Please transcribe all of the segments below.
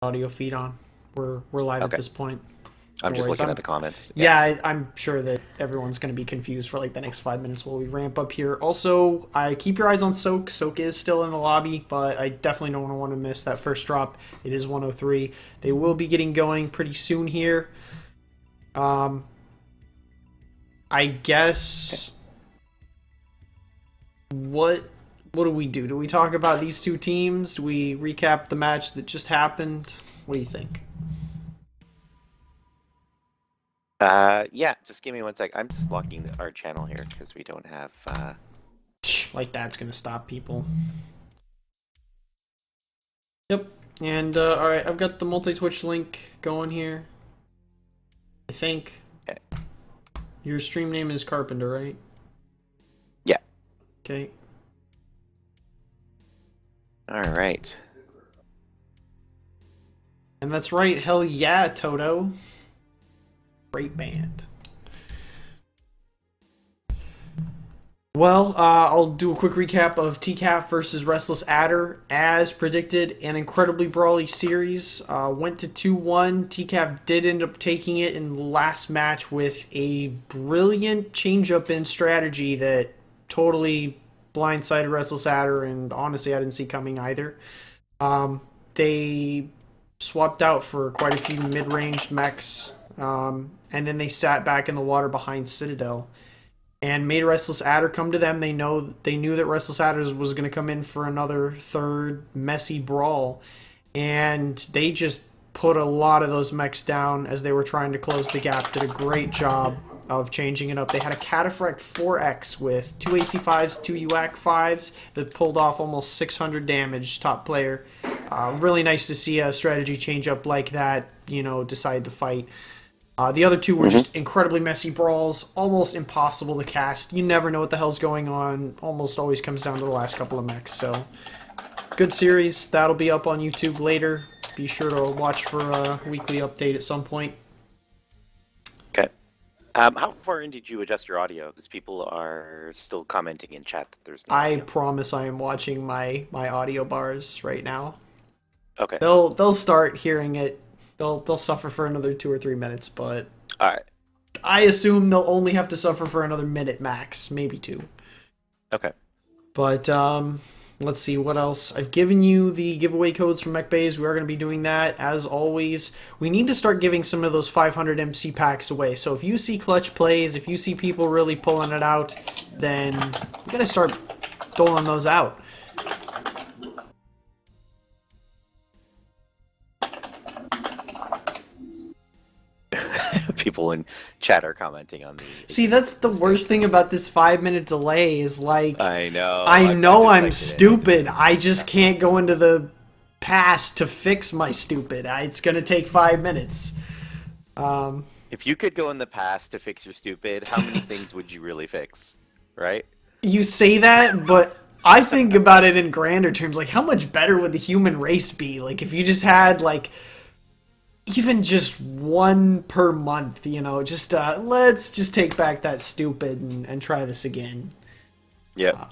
audio feed on. We're live at Okay. this point. I'm No just worries. looking at the comments. Yeah. Yeah, I'm sure that everyone's going to be confused for like the next 5 minutes while we ramp up here. Also, I keep your eyes on Soak. Soak is still in the lobby, but I definitely don't want to miss that first drop. It is 103. They will be getting going pretty soon here. I guess what do we do? Do we talk about these two teams? Do we recap the match that just happened? What do you think? Yeah, just give me one sec. I'm just locking our channel here because we don't have, Like that's gonna stop people. Yep. And alright, I've got the multi-Twitch link going here. I think. Okay. Your stream name is Carpenter, right? Yeah. Okay. Alright. And that's right, hell yeah, Toto. Great band. Well, I'll do a quick recap of TCAF versus Restless Adder. As predicted, an incredibly brawly series. Went to 2-1. TCAF did end up taking it in the last match with a brilliant change-up in strategy that totally blindsided Restless Adder, and honestly, I didn't see coming either. They swapped out for quite a few mid-ranged mechs, and then they sat back in the water behind Citadel and made Restless Adder come to them. They knew that Restless Adder was going to come in for another third messy brawl, and they just put a lot of those mechs down as they were trying to close the gap. Did a great job of changing it up. They had a Cataphract 4X with 2 AC5s, 2 UAC 5s that pulled off almost 600 damage, top player. Really nice to see a strategy change up like that, decide the fight. The other two were just incredibly messy brawls, almost impossible to cast. You never know what the hell's going on. Almost always comes down to the last couple of mechs. So, good series. That'll be up on YouTube later. Be sure to watch for a weekly update at some point. Okay. How far in did you adjust your audio? Because people are still commenting in chat that there's no I audio. promise I am watching my audio bars right now. Okay. They'll start hearing it. They'll suffer for another 2 or 3 minutes, but Alright. I assume they'll only have to suffer for another minute max, maybe 2. Okay. But let's see what else. I've given you the giveaway codes from MechBays. We are going to be doing that as always. We need to start giving some of those 500 MC packs away. So if you see clutch plays, if you see people really pulling it out, then we got to start doling those out. People in chat are commenting on the... See, that's the worst thing about this 5-minute delay is like... I know. I know I'm just stupid. I just can't go into the past to fix my stupid. It's going to take 5 minutes. If you could go in the past to fix your stupid, how many things would you really fix? Right? You say that, but I think about it in grander terms. Like, how much better would the human race be? Like, if you just had, like... even just one per month, just let's just take back that stupid and try this again. Yeah.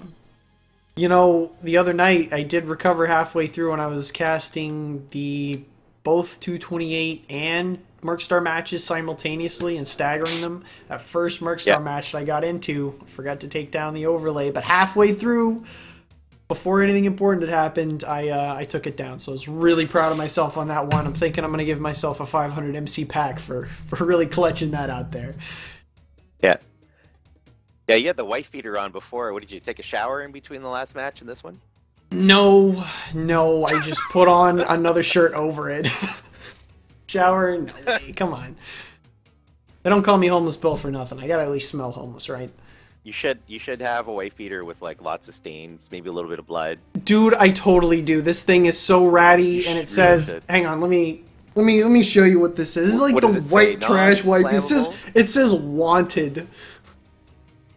The other night I did recover halfway through when I was casting the both 228 and Mercstar matches simultaneously and staggering them. That first Mercstar match that I got into, I forgot to take down the overlay, but halfway through, before anything important had happened, I took it down. So I was really proud of myself on that one. I'm thinking I'm going to give myself a 500 MC pack for really clutching that out there. Yeah. Yeah, you had the wife beater on before. What, did you take a shower in between the last match and this one? No, I just put on another shirt over it. Shower? No way, come on. They don't call me Homeless Bill for nothing. I gotta at least smell homeless, right? You should have a wife beater with like lots of stains, maybe a little bit of blood. Dude, I totally do. This thing is so ratty, and it says, hang on, let me show you what this is. This is like the white trash wipe. It says wanted. It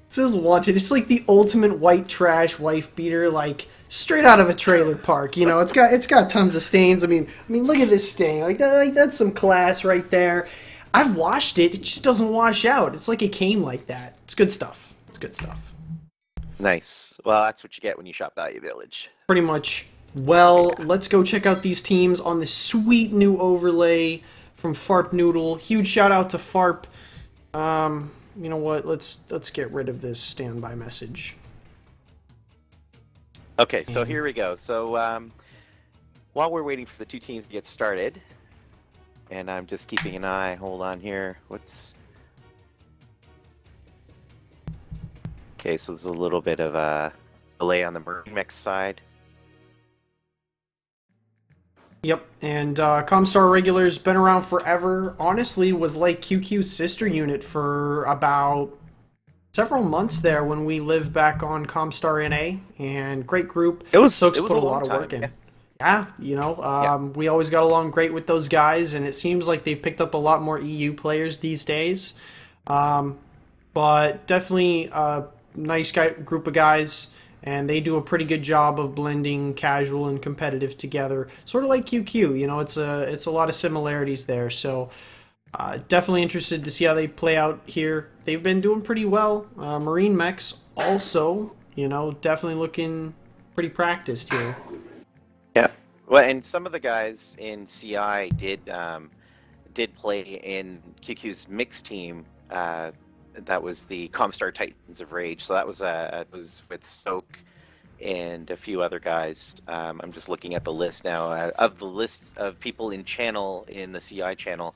says wanted. It's like the ultimate white trash wife beater, like straight out of a trailer park. It's got tons of stains. I mean, look at this stain. Like that's some class right there. I've washed it. It just doesn't wash out. It's like it came like that. It's good stuff. It's good stuff. Nice. Well, that's what you get when you shop Value Village. Pretty much Well, let's go check out these teams on this sweet new overlay from Farp Noodle. Huge shout out to Farp. You know what? Let's get rid of this standby message. Okay, so here we go. So while we're waiting for the two teams to get started, and I'm just keeping an eye. Hold on here. Okay, so there's a little bit of a delay on the MarineMechs side. Yep, and Comstar Irregulars been around forever. Honestly, was like QQ's sister unit for about several months there when we lived back on Comstar NA, and great group. It was put a long lot of time, work in. yeah. Yeah, you know, we always got along great with those guys, and it seems like they've picked up a lot more EU players these days. But definitely a nice group of guys, and they do a pretty good job of blending casual and competitive together, sort of like QQ. You know, it's a lot of similarities there. So definitely interested to see how they play out here. They've been doing pretty well. MarineMechs also, you know, definitely looking pretty practiced here. Yeah, well, and some of the guys in CI did play in QQ's mixed team. That was the Comstar Titans of Rage. So that was with Soak and a few other guys. I'm just looking at the list now. Of the list of people in the CI channel,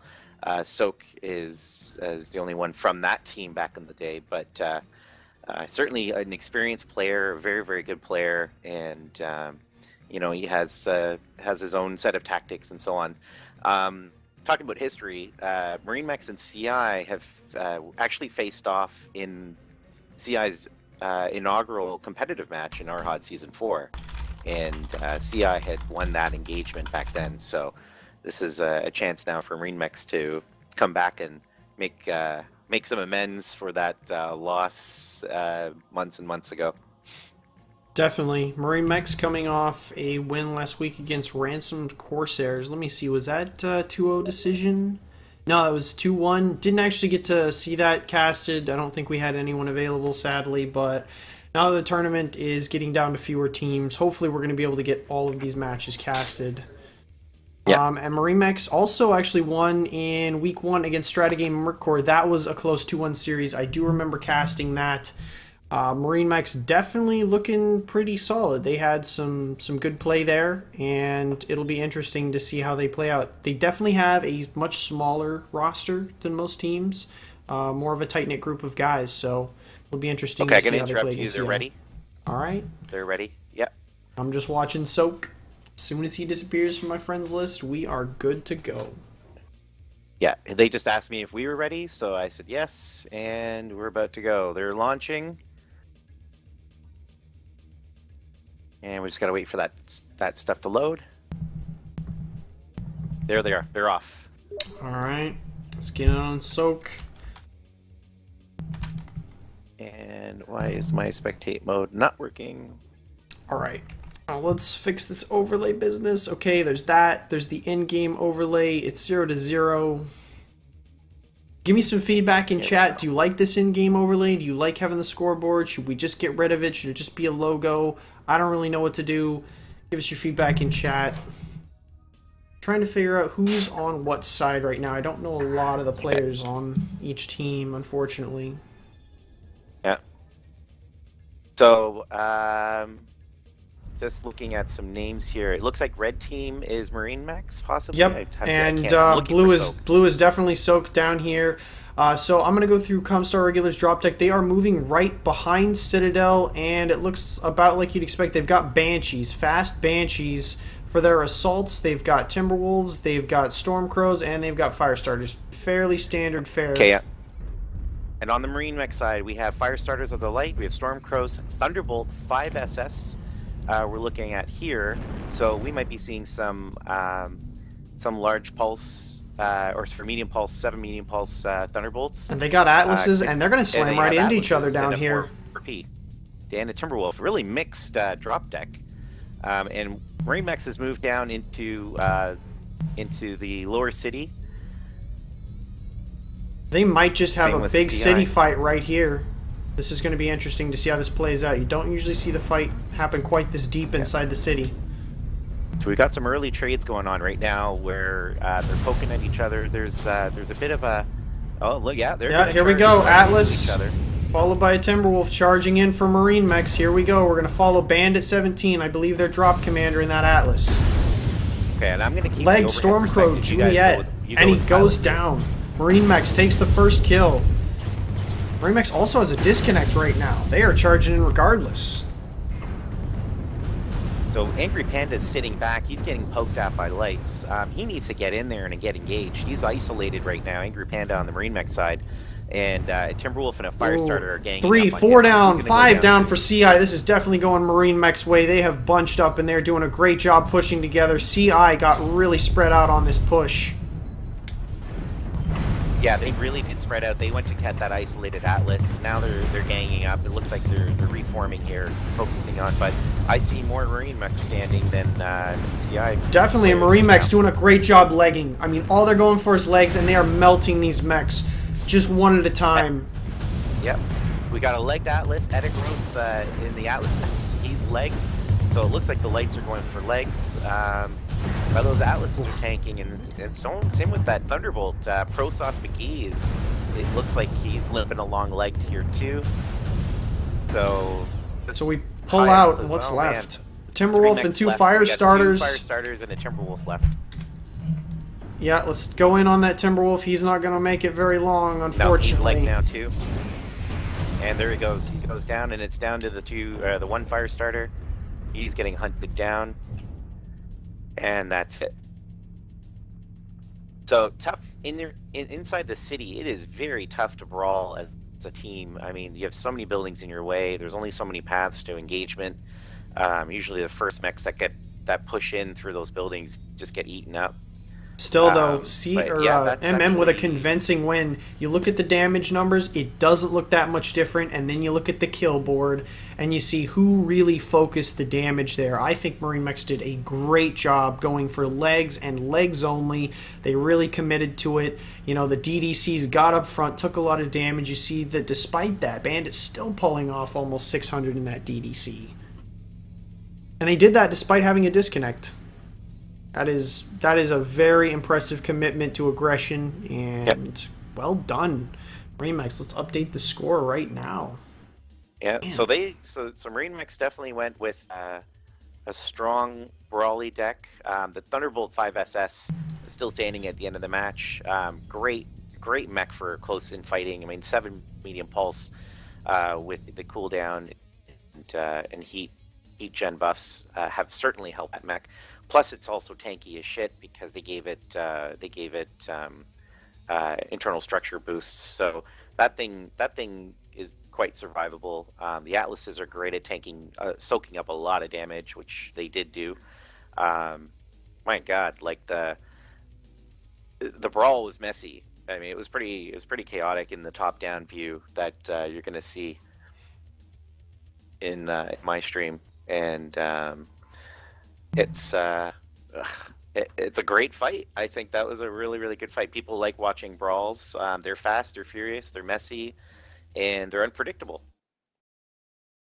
Soak is the only one from that team back in the day. But certainly an experienced player, a very, very good player, and you know, he has his own set of tactics and so on. Talking about history, MarineMechs and CI have actually faced off in CI's inaugural competitive match in RHOD Season 4, and CI had won that engagement back then. So this is a chance now for MarineMechs to come back and make some amends for that loss months and months ago. Definitely. MarineMechs coming off a win last week against Ransomed Corsairs. Let me see, was that 2-0 decision? No, that was 2-1. Didn't actually get to see that casted. I don't think we had anyone available, sadly, but now that the tournament is getting down to fewer teams, hopefully we're going to be able to get all of these matches casted. Yeah. And MarineMechs also actually won in Week 1 against Stratagame Mercor. That was a close 2-1 series. I do remember casting that. MarineMechs definitely looking pretty solid. They had some good play there, and it'll be interesting to see how they play out. They definitely have a much smaller roster than most teams, more of a tight-knit group of guys, so it'll be interesting to see how they play. They're ready? All right. They're ready? Yep. I'm just watching Soak. As soon as he disappears from my friends list, we are good to go. Yeah, they just asked me if we were ready, so I said yes, and we're about to go. They're launching. And we just gotta wait for that stuff to load. There they are. They're off. All right, let's get on Soak. And why is my spectate mode not working? All right, let's fix this overlay business. Okay, there's that. There's the in-game overlay. It's 0 to 0. Give me some feedback in chat. Do you like this in-game overlay? Do you like having the scoreboard? Should we just get rid of it? Should it just be a logo? I don't really know what to do. Give us your feedback in chat. Trying to figure out who's on what side right now. I don't know a lot of the players on each team, unfortunately. Yeah. So, just looking at some names here, it looks like red team is MarineMechs, possibly. Yep, and blue is definitely Soaked down here. So I'm going to go through Comstar Regulars drop deck. They are moving right behind Citadel, and it looks about like you'd expect. They've got Banshees, fast Banshees for their assaults. They've got Timberwolves, they've got Stormcrows, and they've got Firestarters. Fairly standard fare. Okay, yeah. And on the MarineMech side, we have Firestarters of the Light, we have Stormcrows, Thunderbolt, 5 SS. We're looking at here, so we might be seeing some large pulse or for medium pulse, 7 medium pulse Thunderbolts. And they got Atlases, and they're going to slam right into each other down here. Dan and Timberwolf, really mixed drop deck. And MarineMechs has moved down into the lower city. They might just have a big city fight right here. This is going to be interesting to see how this plays out. You don't usually see the fight happen quite this deep inside the city. So we've got some early trades going on right now where they're poking at each other. There's a bit of a... Oh, look, yeah, here we go. Atlas, followed by a Timberwolf charging in for MarineMechs. Here we go. We're going to follow Bandit 17. I believe they're drop commander in that Atlas. Okay, and I'm going to keep Leg Stormcrow, Juliet, and he goes down. MarineMechs takes the first kill. MarineMechs also has a disconnect right now. They are charging in regardless. So Angry Panda's sitting back. He's getting poked at by lights. He needs to get in there and get engaged. He's isolated right now. Angry Panda on the MarineMech side. And Timberwolf and a Firestarter are ganging 3, up on 4 him. down, 5 down for CI. This is definitely going MarineMechs' way. They have bunched up and they're doing a great job pushing together. CI got really spread out on this push. Yeah, they really did spread out. They went to cut that isolated Atlas. Now they're ganging up. It looks like they're reforming here, focusing on. But I see more MarineMechs standing than CI. Definitely, and MarineMechs doing a great job legging. I mean, all they're going for is legs, and they are melting these mechs just one at a time. Yep. We got a legged Atlas. Edegros in the Atlas. He's legged. So it looks like the lights are going for legs. But those Atlases are tanking, and so same with that Thunderbolt. ProSauce McGee it looks like he's limping along legged here too. So we pull out, and what's left? Timberwolf and 2 Firestarters. 2 Firestarters and a Timberwolf left. Yeah, let's go in on that Timberwolf. He's not going to make it very long, unfortunately. No, he's legged now too. And there he goes. He goes down, and it's down to the 1 Firestarter. He's getting hunted down. And that's it. So tough inside the city. It is very tough to brawl as a team. I mean, you have so many buildings in your way. There's only so many paths to engagement. Usually, the first mechs that push in through those buildings just get eaten up. Still, though, MM with a convincing win. You look at the damage numbers, it doesn't look that much different, and then you look at the kill board, and you see who really focused the damage there. I think MarineMechs did a great job going for legs and legs only. They really committed to it. You know, the DDCs got up front, took a lot of damage. You see that despite that, Bandit's still pulling off almost 600 in that DDC. And they did that despite having a disconnect. That is a very impressive commitment to aggression, and well done, MarineMechs. Let's update the score right now. Yeah, man. So MarineMechs definitely went with a strong brawly deck. The Thunderbolt 5SS is still standing at the end of the match. Great mech for close in fighting. I mean, 7 medium pulse with the cooldown and heat gen buffs have certainly helped that mech. Plus, it's also tanky as shit because they gave it internal structure boosts. So that thing is quite survivable. The Atlases are great at tanking, soaking up a lot of damage, which they did do. My God, like the brawl was messy. I mean, it was pretty chaotic in the top-down view that you're going to see in my stream, and it's a great fight. I think that was a really good fight. People like watching brawls. They're fast, they're furious, they're messy, and they're unpredictable.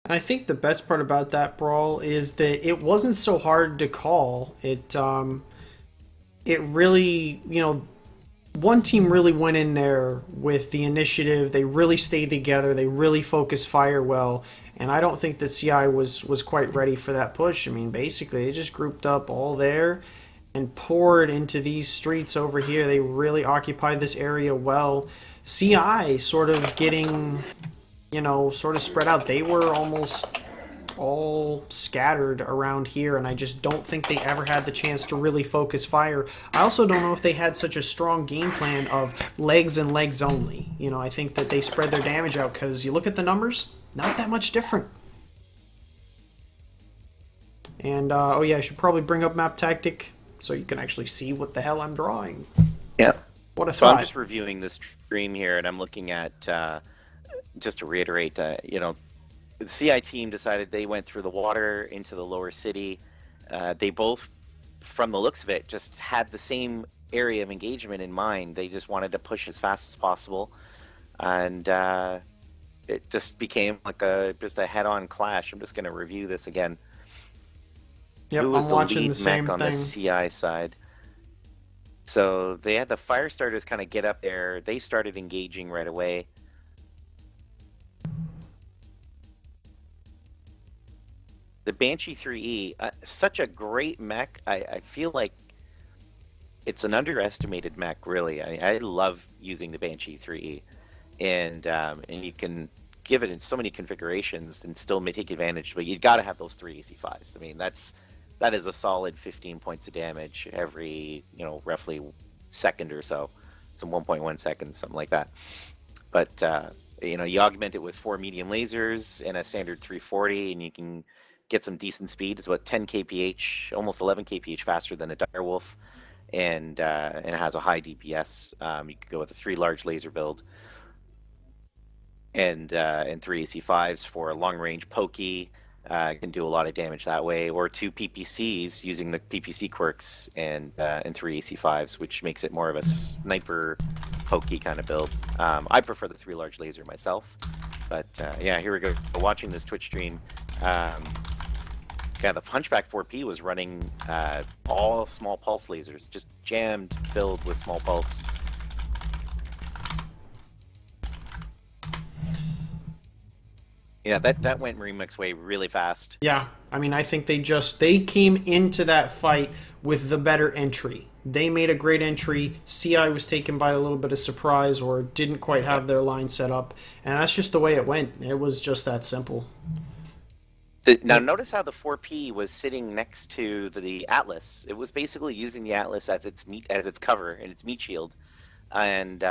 I think the best part about that brawl is that it wasn't so hard to call. It really, you know, one team really went in there with the initiative. They really stayed together. They really focused fire well. And I don't think that CI was quite ready for that push. I mean, basically, they just grouped up all there and poured into these streets over here. They really occupied this area well. CI sort of getting, you know, sort of spread out. They were almost all scattered around here, and I just don't think they ever had the chance to really focus fire. I also don't know if they had such a strong game plan of legs and legs only. You know, I think that they spread their damage out because you look at the numbers, not that much different. And, oh yeah, I should probably bring up Map Tactic so you can actually see what the hell I'm drawing. Yeah. What a so thought. I'm just reviewing this stream here, and I'm looking at, just to reiterate, you know, the CI team decided they went through the water into the lower city. They both, from the looks of it, just had the same area of engagement in mind. They just wanted to push as fast as possible. And it just became like just a head-on clash. I'm just going to review this again. Yep, Who was I'm the watching the lead mech same on the thing. CI side? So they had the fire starters kind of get up there. They started engaging right away. The Banshee 3E, such a great mech. I feel like it's an underestimated mech, really. I love using the Banshee 3E, and you can give it in so many configurations and still may take advantage. But you got to have those 3 AC5s. I mean, that is a solid 15 points of damage every roughly second or so, some 1.1 seconds, something like that. But you augment it with 4 medium lasers and a standard 340, and you can get some decent speed. It's about 10 kph, almost 11 kph faster than a direwolf, and it has a high DPS. You could go with a 3 large laser build and 3 AC5s for long range pokey. Can do a lot of damage that way, or 2 PPCs using the PPC quirks and 3 AC5s, which makes it more of a sniper pokey kind of build. I prefer the 3 large laser myself, but yeah, here we go. Watching this Twitch stream, yeah, the Hunchback 4P was running all small pulse lasers, just jammed, filled with small pulse. Yeah, that went MarineMechs way really fast. Yeah, I mean, I think they came into that fight with the better entry. They made a great entry. CI was taken by a little bit of surprise or didn't quite have their line set up, and that's just the way it went. It was just that simple. Now notice how the 4P was sitting next to the Atlas. It was basically using the Atlas as its cover and its meat shield, and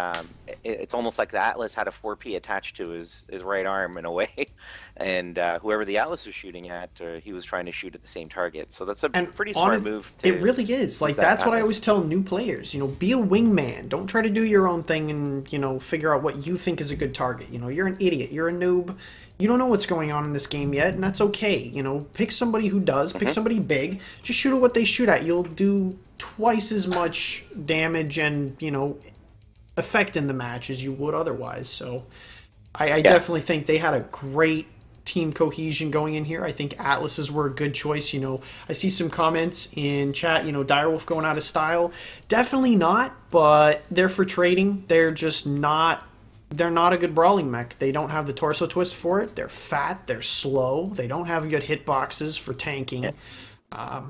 it's almost like the Atlas had a 4P attached to his right arm in a way, and whoever the Atlas was shooting at, he was trying to shoot at the same target. So that's a pretty smart move. It really is. Like, that's what I always tell new players. Be a wingman. Don't try to do your own thing and figure out what you think is a good target. You're an idiot. You're a noob. You don't know what's going on in this game yet, and that's okay. Pick somebody who does. Pick somebody big. Just shoot at what they shoot at. You'll do twice as much damage and effect in the match as you would otherwise. So I definitely think they had a great team cohesion going in here. I think Atlases were a good choice. I see some comments in chat, Direwolf going out of style. Definitely not, but they're for trading. They're just not. They're not a good brawling mech. They don't have the torso twist for it. They're fat. They're slow. They don't have good hitboxes for tanking. Yeah.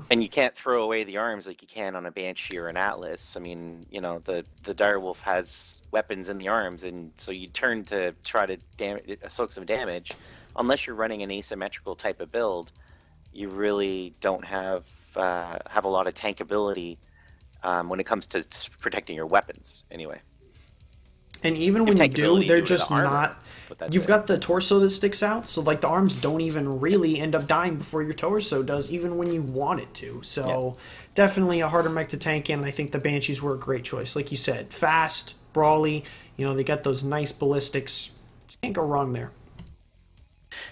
And you can't throw away the arms like you can on a Banshee or an Atlas. I mean, the Direwolf has weapons in the arms, and so you turn to try to soak some damage. Unless you're running an asymmetrical type of build, you really don't have a lot of tankability when it comes to protecting your weapons. Anyway. And even when you do, they're just not. You've got the torso that sticks out, so like the arms don't even really end up dying before your torso does, even when you want it to. So definitely a harder mech to tank in. I think the Banshees were a great choice, like you said, fast, brawly. They got those nice ballistics. Can't go wrong there.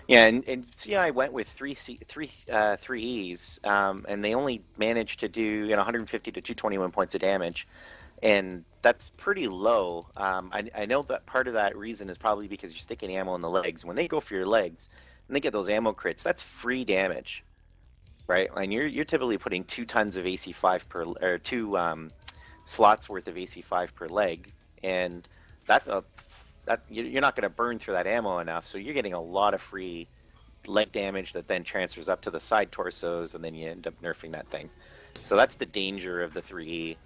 Yeah, and CI went with three Es, and they only managed to do 150 to 221 points of damage. And that's pretty low. I know that part of that reason is probably because you're sticking ammo in the legs. When they go for your legs and they get those ammo crits, that's free damage, right? And you're typically putting 2 tons of AC5 per, or 2 slots worth of AC5 per leg, and you're not going to burn through that ammo enough. So you're getting a lot of free leg damage that then transfers up to the side torsos, and then you end up nerfing that thing. So that's the danger of the 3E.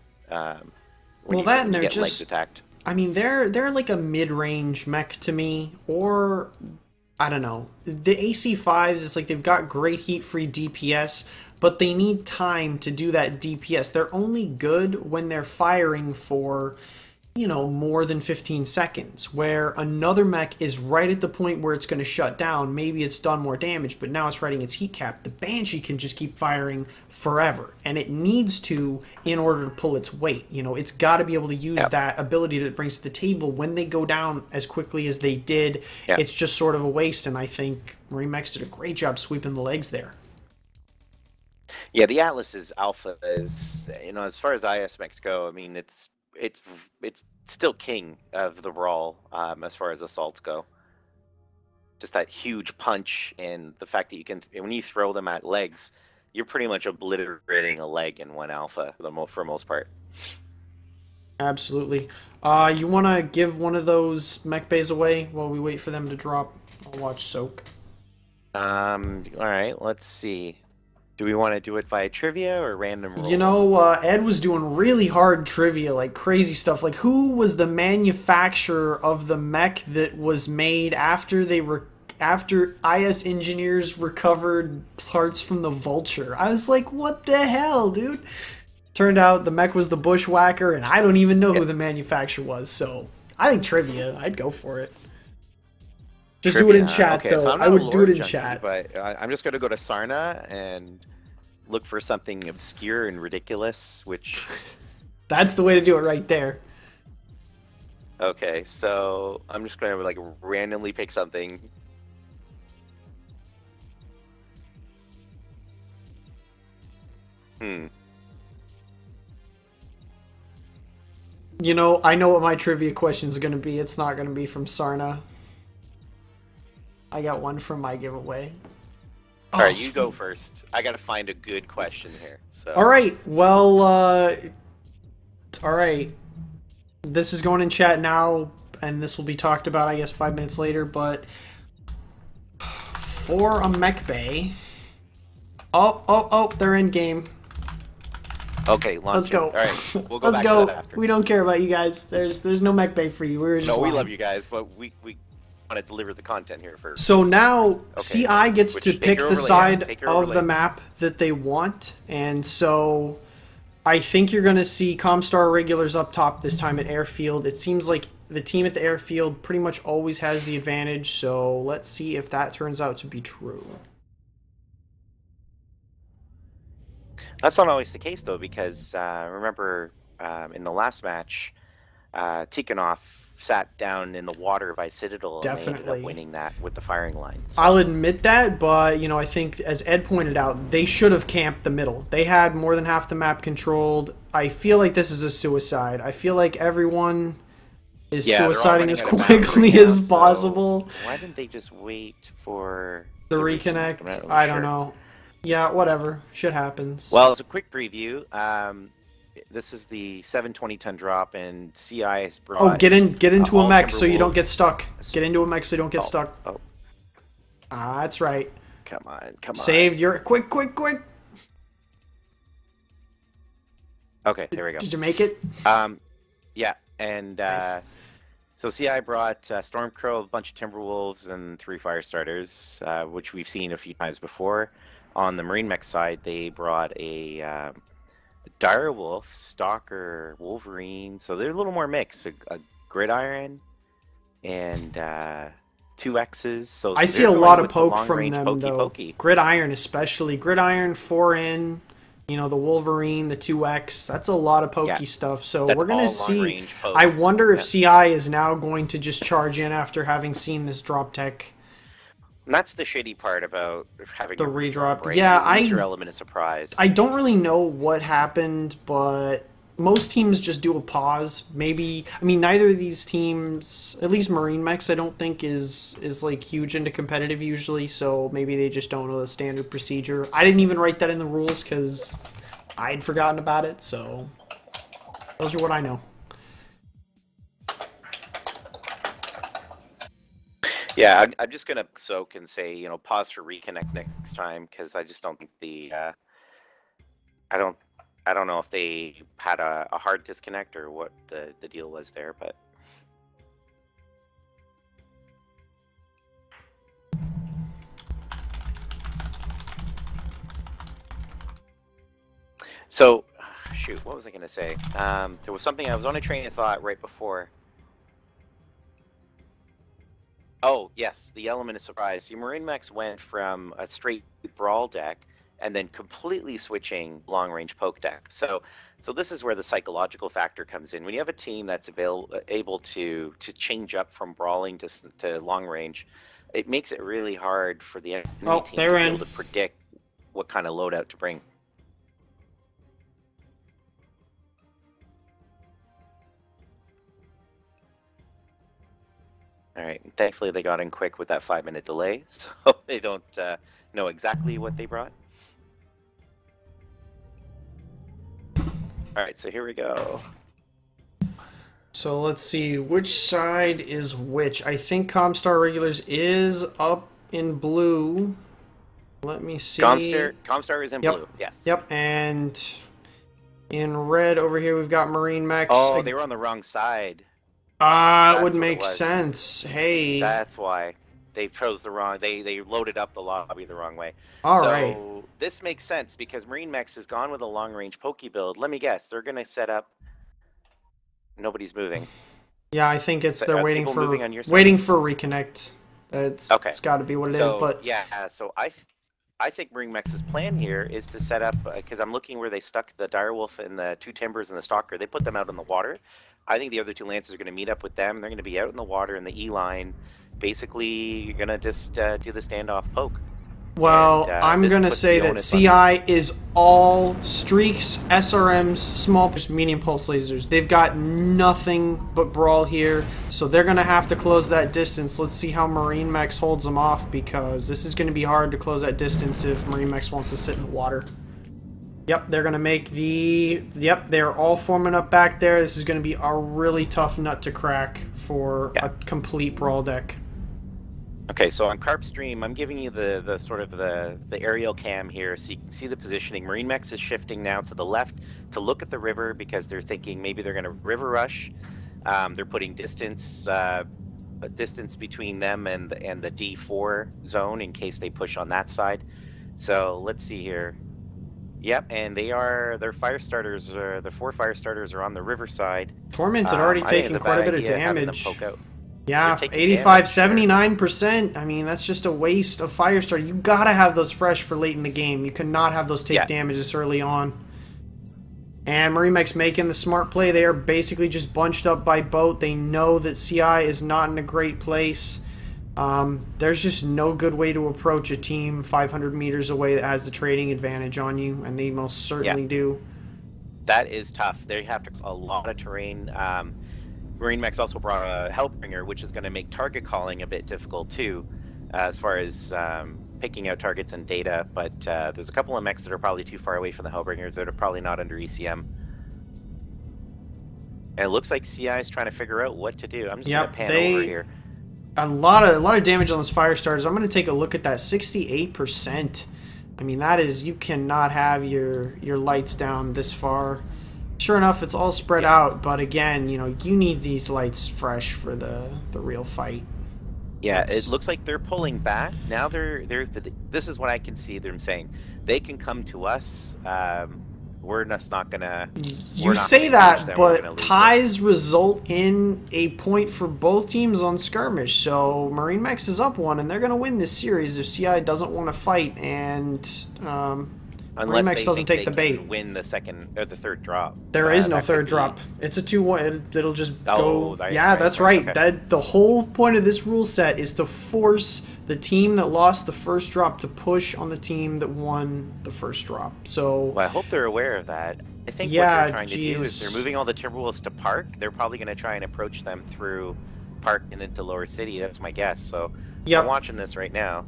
Well, that and they're just legs attacked. I mean, they're like a mid-range mech to me, or I don't know. The AC5s, it's like they've got great heat-free DPS, but they need time to do that DPS. They're only good when they're firing for more than 15 seconds, where another mech is right at the point where it's going to shut down. Maybe it's done more damage, but now it's writing its heat cap. The Banshee can just keep firing forever, and it needs to in order to pull its weight. It's got to be able to use that ability that it brings to the table. When they go down as quickly as they did, it's just sort of a waste, and I think MarineMechs did a great job sweeping the legs there. Yeah, the Atlas's alpha is, as far as IS mechs go, I mean, it's still king of the brawl as far as assaults go. Just that huge punch, and the fact that you can, when you throw them at legs, you're pretty much obliterating a leg in one alpha for most part. Absolutely. You want to give one of those mech bays away while we wait for them to drop? I'll watch Soak. All right, let's see. Do we want to do it via trivia or random roll? You know, Ed was doing really hard trivia, like crazy stuff. Like, who was the manufacturer of the mech that was made after after IS engineers recovered parts from the Vulture? I was like, what the hell, dude? Turned out the mech was the Bushwhacker, and I don't even know who the manufacturer was. So I think trivia. I'd go for it. Just Trivia. do it in chat, okay, though. So I'm I not would a do it in junkie, chat. but I'm just going to go to Sarna and look for something obscure and ridiculous, which... That's the way to do it right there. Okay, so I'm just going to like randomly pick something. You know, I know what my trivia question is going to be. It's not going to be from Sarna. I got one from my giveaway. All right, you go first. I got to find a good question here. So. All right. Well, all right. This is going in chat now, and this will be talked about, I guess, 5 minutes later. But for a mech bay... Oh, they're in game. Okay, let's go. All right, we'll go Let's back go. to that after. We don't care about you guys. There's no mech bay for you. We were just we love you guys, but we want to deliver the content here first. So now okay, CI gets to pick the side of the map that they want, and so I think you're going to see Comstar Irregulars up top this time at Airfield. It seems like the team at the Airfield pretty much always has the advantage, so let's see if that turns out to be true. That's not always the case, though, because remember in the last match, Tikhonov sat down in the water by Citadel and they ended up winning that with the firing lines. So. I'll admit that, but, you know, I think, as Ed pointed out, they should have camped the middle. They had more than half the map controlled. I feel like this is a suicide. I feel like everyone is suiciding as quickly as possible. So why didn't they just wait for the reconnect? I don't know. Yeah, whatever. Shit happens. Well, it's a quick preview. This is the 720-ton drop, and CI has brought... Oh, get into a mech so you don't get stuck. Get into a mech so you don't get stuck. Oh. Ah, that's right. Come on. Saved your... Quick! Okay, there we go. Did you make it? Yeah, and... Nice. So CI brought Stormcrow, a bunch of Timberwolves, and 3 Firestarters, which we've seen a few times before. On the MarineMech side, they brought a Direwolf, Stalker, Wolverine, so they're a little more mixed. A Gridiron and 2 X's. So I see a lot of poke from them, though. Gridiron especially. Gridiron, 4-in, you know, the Wolverine, the 2X. That's a lot of pokey stuff. So we're going to see. I wonder if CI is now going to just charge in after having seen this drop tech. And that's the shitty part about having the redrop. Right? Yeah, your element of surprise. I don't really know what happened, but most teams just do a pause. Maybe, I mean, neither of these teams, at least MarineMechs, I don't think is like huge into competitive usually. So maybe they just don't know the standard procedure. I didn't even write that in the rules because I'd forgotten about it. So those are what I know. Yeah, I'm just gonna soak and say, you know, pause for reconnect next time because I just don't think the I don't know if they had a hard disconnect or what the deal was there, but so shoot, what was I gonna say? There was something I was on a train of thought right before. Oh, yes, the element of surprise. The MarineMechs went from a straight brawl deck and then completely switching long-range poke deck. So this is where the psychological factor comes in. When you have a team that's able to change up from brawling to long-range, it makes it really hard for the enemy team to be able to predict what kind of loadout to bring. All right. Thankfully, they got in quick with that 5-minute delay, so they don't know exactly what they brought. All right, so here we go. So let's see, which side is which? I think Comstar Regulars is up in blue. Let me see. Comstar is in blue, yes. Yep, and in red over here we've got MarineMechs. Oh, they were on the wrong side. It would make sense. Hey. That's why. They chose the wrong... They loaded up the lobby the wrong way. Alright. So this makes sense because MarineMechs has gone with a long-range pokey build. Let me guess, they're going to set up... Nobody's moving. Yeah, I think it's they're waiting for reconnect. It's got to be what it is. But yeah, so I think MarineMechs' plan here is to set up, because I'm looking where they stuck the Direwolf and the 2 Timbers and the Stalker. They put them out in the water. I think the other 2 Lancers are going to meet up with them. They're going to be out in the water in the E line. Basically, you're going to just do the standoff poke. Well, I'm going to say that CI is all streaks, SRMs, small, medium pulse lasers. They've got nothing but brawl here, so they're going to have to close that distance. Let's see how MarineMechs holds them off, because this is going to be hard to close that distance if MarineMechs wants to sit in the water. Yep, they're going to make the... Yep, they're all forming up back there. This is going to be a really tough nut to crack for a complete brawl deck. Okay, so on Carp Stream, I'm giving you the sort of the aerial cam here, so you can see the positioning. MarineMechs is shifting now to the left to look at the river because they're thinking maybe they're going to river rush. They're putting distance between them and the D4 zone in case they push on that side. So let's see here. Yep, and their fire starters, the 4 fire starters are on the river side. Torment had already taken quite a bit of damage. Yeah, 85, 79%. I mean, that's just a waste of fire starter. You gotta have those fresh for late in the game. You cannot have those take damage this early on. And MarineMechs making the smart play. They are basically just bunched up by boat. They know that CI is not in a great place. There's just no good way to approach a team 500 meters away that has the trading advantage on you, and they most certainly do. That is tough. They have a lot of terrain. MarineMechs also brought a Hellbringer, which is going to make target calling a bit difficult too, as far as picking out targets and data. But there's a couple of mechs that are probably too far away from the Hellbringers that are probably not under ECM. And it looks like CI is trying to figure out what to do. I'm just going to pan over here. A lot of damage on those fire starters. I'm going to take a look at that 68%. I mean, that is, you cannot have your lights down this far. Sure enough, it's all spread out, but again, you know, you need these lights fresh for the real fight. Yeah, it looks like they're pulling back. Now this is what I can see them saying. They can come to us. We're just not gonna... You say that, but ties result in a point for both teams on skirmish. So MarineMechs is up 1, and they're gonna win this series if CI doesn't want to fight, and unless MarineMechs doesn't take the bait. Win the second or the third drop. There is no third drop. It's a 2-1. It'll just go. Yeah, that's right. Okay. The whole point of this rule set is to force the team that lost the first drop to push on the team that won the first drop. So well, I hope they're aware of that. I think what they're trying to do is they're moving all the Timberwolves to Park. They're probably going to try and approach them through Park and into Lower City. That's my guess. So I'm watching this right now.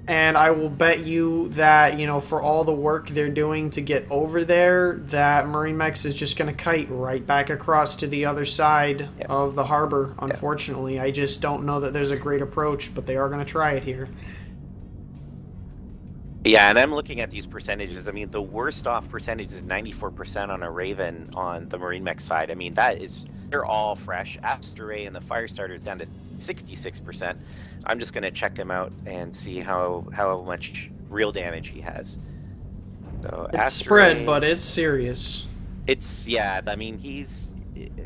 And I will bet you that, you know, for all the work they're doing to get over there, that MarineMechs is just going to kite right back across to the other side of the harbor, unfortunately. I just don't know that there's a great approach, but they are going to try it here. Yeah, and I'm looking at these percentages. I mean, the worst off percentage is 94% on a Raven on the MarineMech side. I mean, they're all fresh. After Ray and the Firestarter is down to 66%. I'm just going to check him out and see how much real damage he has. So it's spread, but it's serious. I mean, he's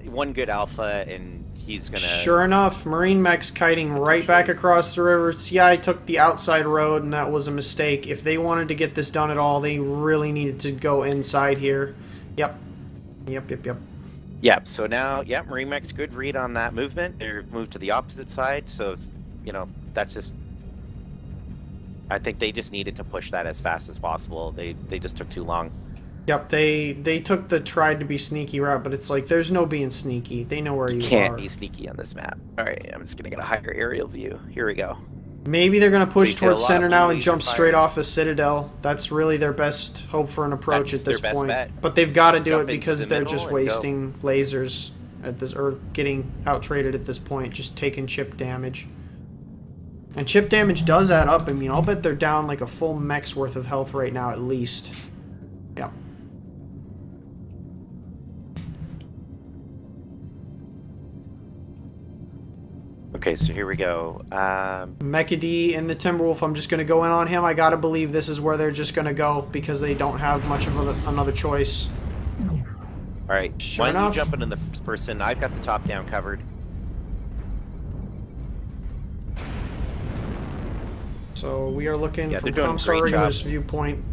one good alpha, and he's going to... Sure enough, MarineMechs kiting right back across the river. CI took the outside road, and that was a mistake. If they wanted to get this done at all, they really needed to go inside here. Yep, so now, MarineMechs, good read on that movement. They're moved to the opposite side, so it's, you know, that's just... I think they just needed to push that as fast as possible. They just took too long. Yep, they took the tried to be sneaky route, but it's like, there's no being sneaky. They know where you are. You can't be sneaky on this map. Alright, I'm just gonna get a higher aerial view. Here we go. Maybe they're going to push you see a towards lot center of now blue and jump laser straight fire. off the Citadel. That's really their best hope for an approach That's at this their best point. bet. But they've got to do Jump it into because the they're middle just and go. wasting lasers at this, or getting out-traded at this point, just taking chip damage. And chip damage does add up. I mean, I'll bet they're down like a full mech's worth of health right now at least. Yeah. Okay, so here we go. Mechady and the Timberwolf, I'm just going to go in on him. I got to believe this is where they're just going to go because they don't have much of another choice. All right, Sure why don't enough. you jump into the first person? I've got the top down covered. So we are looking Yeah, from they're doing a Comstar great Regulars job. viewpoint.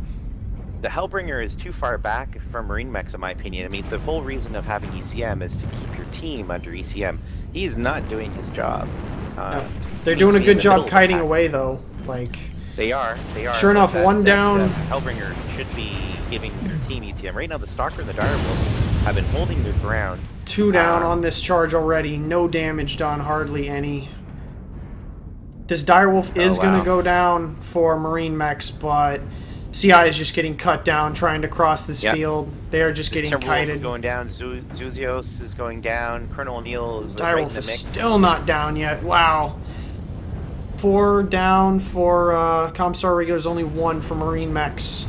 The Hellbringer is too far back from MarineMechs, in my opinion. I mean, the whole reason of having ECM is to keep your team under ECM. He's not doing his job. They're He's doing a in good the middle job of the kiting pack. away, though. Like, They are. Sure enough, but one down. Hellbringer should be giving their team ECM. Right now, the Stalker and the Direwolf have been holding their ground. 2 down on this charge already. No damage done, hardly any. This Direwolf is going to go down for MarineMechs, but CI is just getting cut down trying to cross this field. They are just getting Timberwolf is kited. going down. Zuzios is going down. Colonel O'Neill is right in Direwolf the is mix. still not down yet. Wow. 4 down for Comstar Regulars, only 1 for MarineMechs.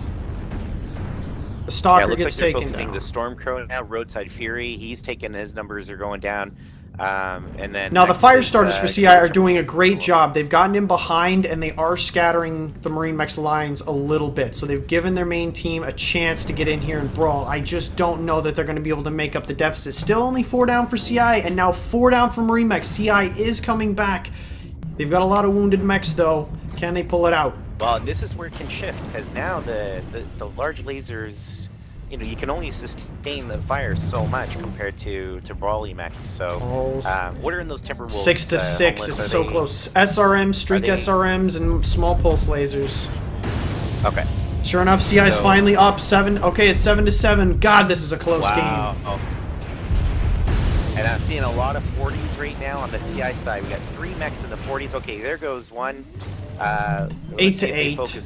The Stalker it looks gets like they're taken focusing down. the Stormcrow now. Roadside Fury, he's taken his numbers are going down. And then Now, the next fire is, starters for CI are doing a great job. They've gotten in behind, and they are scattering the MarineMechs lines a little bit. So they've given their main team a chance to get in here and brawl. I just don't know that they're going to be able to make up the deficit. Still only 4 down for CI, and now 4 down for MarineMechs. CI is coming back. They've got a lot of wounded mechs, though. Can they pull it out? Well, this is where it can shift, because now the large lasers, you know, you can only sustain the fire so much compared to brawly mechs. So, what are in those Timberwolves? 6 to 6. homeless? It's Are so they- close. SRMs, streak they- SRMs, and small pulse lasers. Okay. Sure enough, CI is So- finally up 7. Okay, it's 7 to 7. God, this is a close game. Wow. And I'm seeing a lot of 40s right now on the CI side. We got 3 mechs in the 40s. Okay, there goes one. 8 to 8. Focus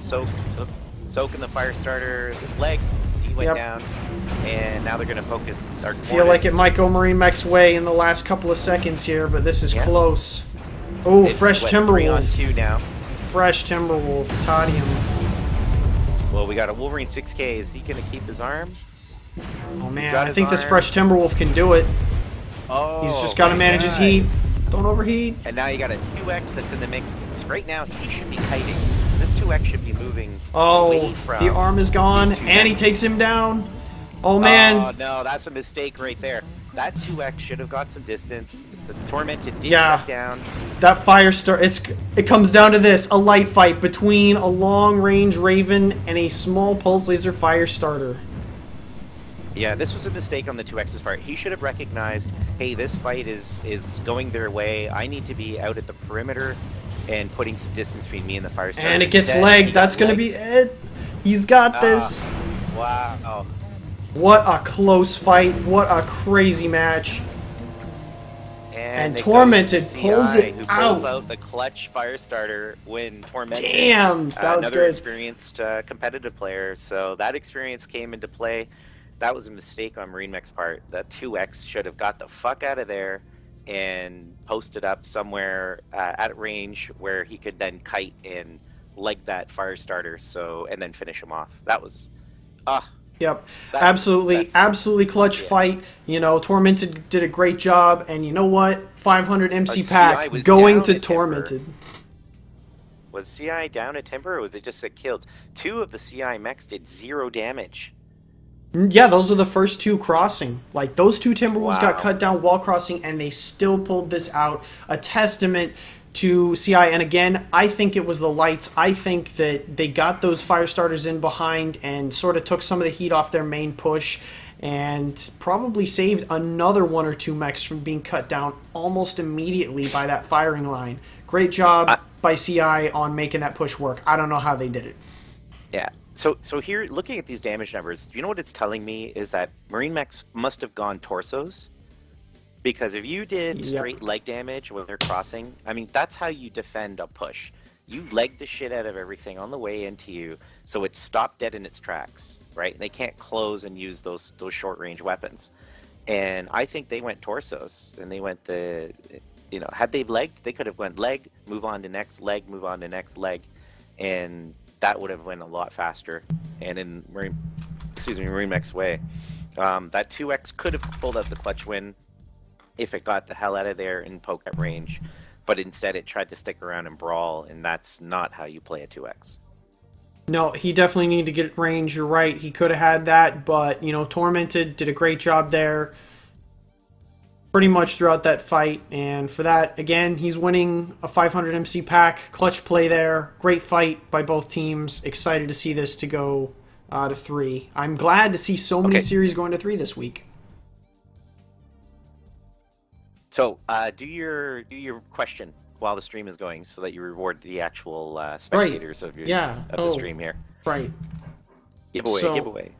soak in the fire starter. His leg, he went down. And now they're going to focus. Feel like it might go MarineMechs' way in the last couple of seconds here, but this is close. Oh, fresh Three on Timberwolf. 2 now. Fresh Timberwolf. Tadium. Well, we got a Wolverine 6K. Is he going to keep his arm? Oh, man. got I his think this arm. fresh Timberwolf can do it. Oh, He's just got to my manage his God. heat. Don't overheat. And now you got a 2X that's in the mix. Right now, he should be kiting. This 2X should be moving away Oh, from the arm is gone, these two and he mechs. takes him down. Oh, man. Oh, no, that's a mistake right there. That 2X should have got some distance. The Tormented did Yeah. cut down. That fire star, it comes down to this, a light fight between a long-range Raven and a small pulse laser fire starter. Yeah, this was a mistake on the 2X's part. He should have recognized, hey, this fight is going their way. I need to be out at the perimeter and putting some distance between me and the fire starter. And it gets Instead, he legged. got That's going to be legged. it. He's got this. Wow. What a close fight. What a crazy match. And it Tormented goes to pulls CI, it who pulls out. out the clutch fire starter when Tormented. Damn, that was another good. experienced competitive player. So that experience came into play. That was a mistake on MarineMech's part. That 2X should have got the fuck out of there and posted up somewhere at range where he could then kite and leg that fire starter. So and then finish him off. That was, Yep, That- absolutely that's- clutch fight. You know, Tormented did a great job, and you know what? 500 MC CI pack was going down to at Timber. Tormented. Was CI down at Timber, or was it just get killed? 2 of the CI mechs did 0 damage. Yeah, those are the first 2 crossing. Like, those 2 Timberwolves got Wow. cut down while crossing, and they still pulled this out. A testament to CI. And again, I think it was the lights. I think that they got those fire starters in behind and sort of took some of the heat off their main push and probably saved another 1 or 2 mechs from being cut down almost immediately by that firing line. Great job by CI on making that push work. I don't know how they did it. Yeah. So here, looking at these damage numbers, you know what it's telling me is that MarineMechs must have gone torsos. Because if you did straight leg damage when they're crossing, I mean, that's how you defend a push. you leg the shit out of everything on the way into you, so it stopped dead in its tracks, right? They can't close and use those short range weapons. And I think they went torsos, and they went the, had they legged, they could have went leg, move on to next leg, move on to next leg, and that would have went a lot faster. And in MarineMechs way, that 2X could have pulled out the clutch win if it got the hell out of there and poke at range, but instead it tried to stick around and brawl, and that's not how you play a 2X. No, he definitely needed to get range. You're right. He could have had that, but, Tormented did a great job there pretty much throughout that fight. And for that, again, he's winning a 500 MC pack. Clutch play there. Great fight by both teams. Excited to see this to go to 3. I'm glad to see so many series going to 3 this week. So, do your question while the stream is going, so that you reward the actual spectators of the stream here. Right. Giveaway.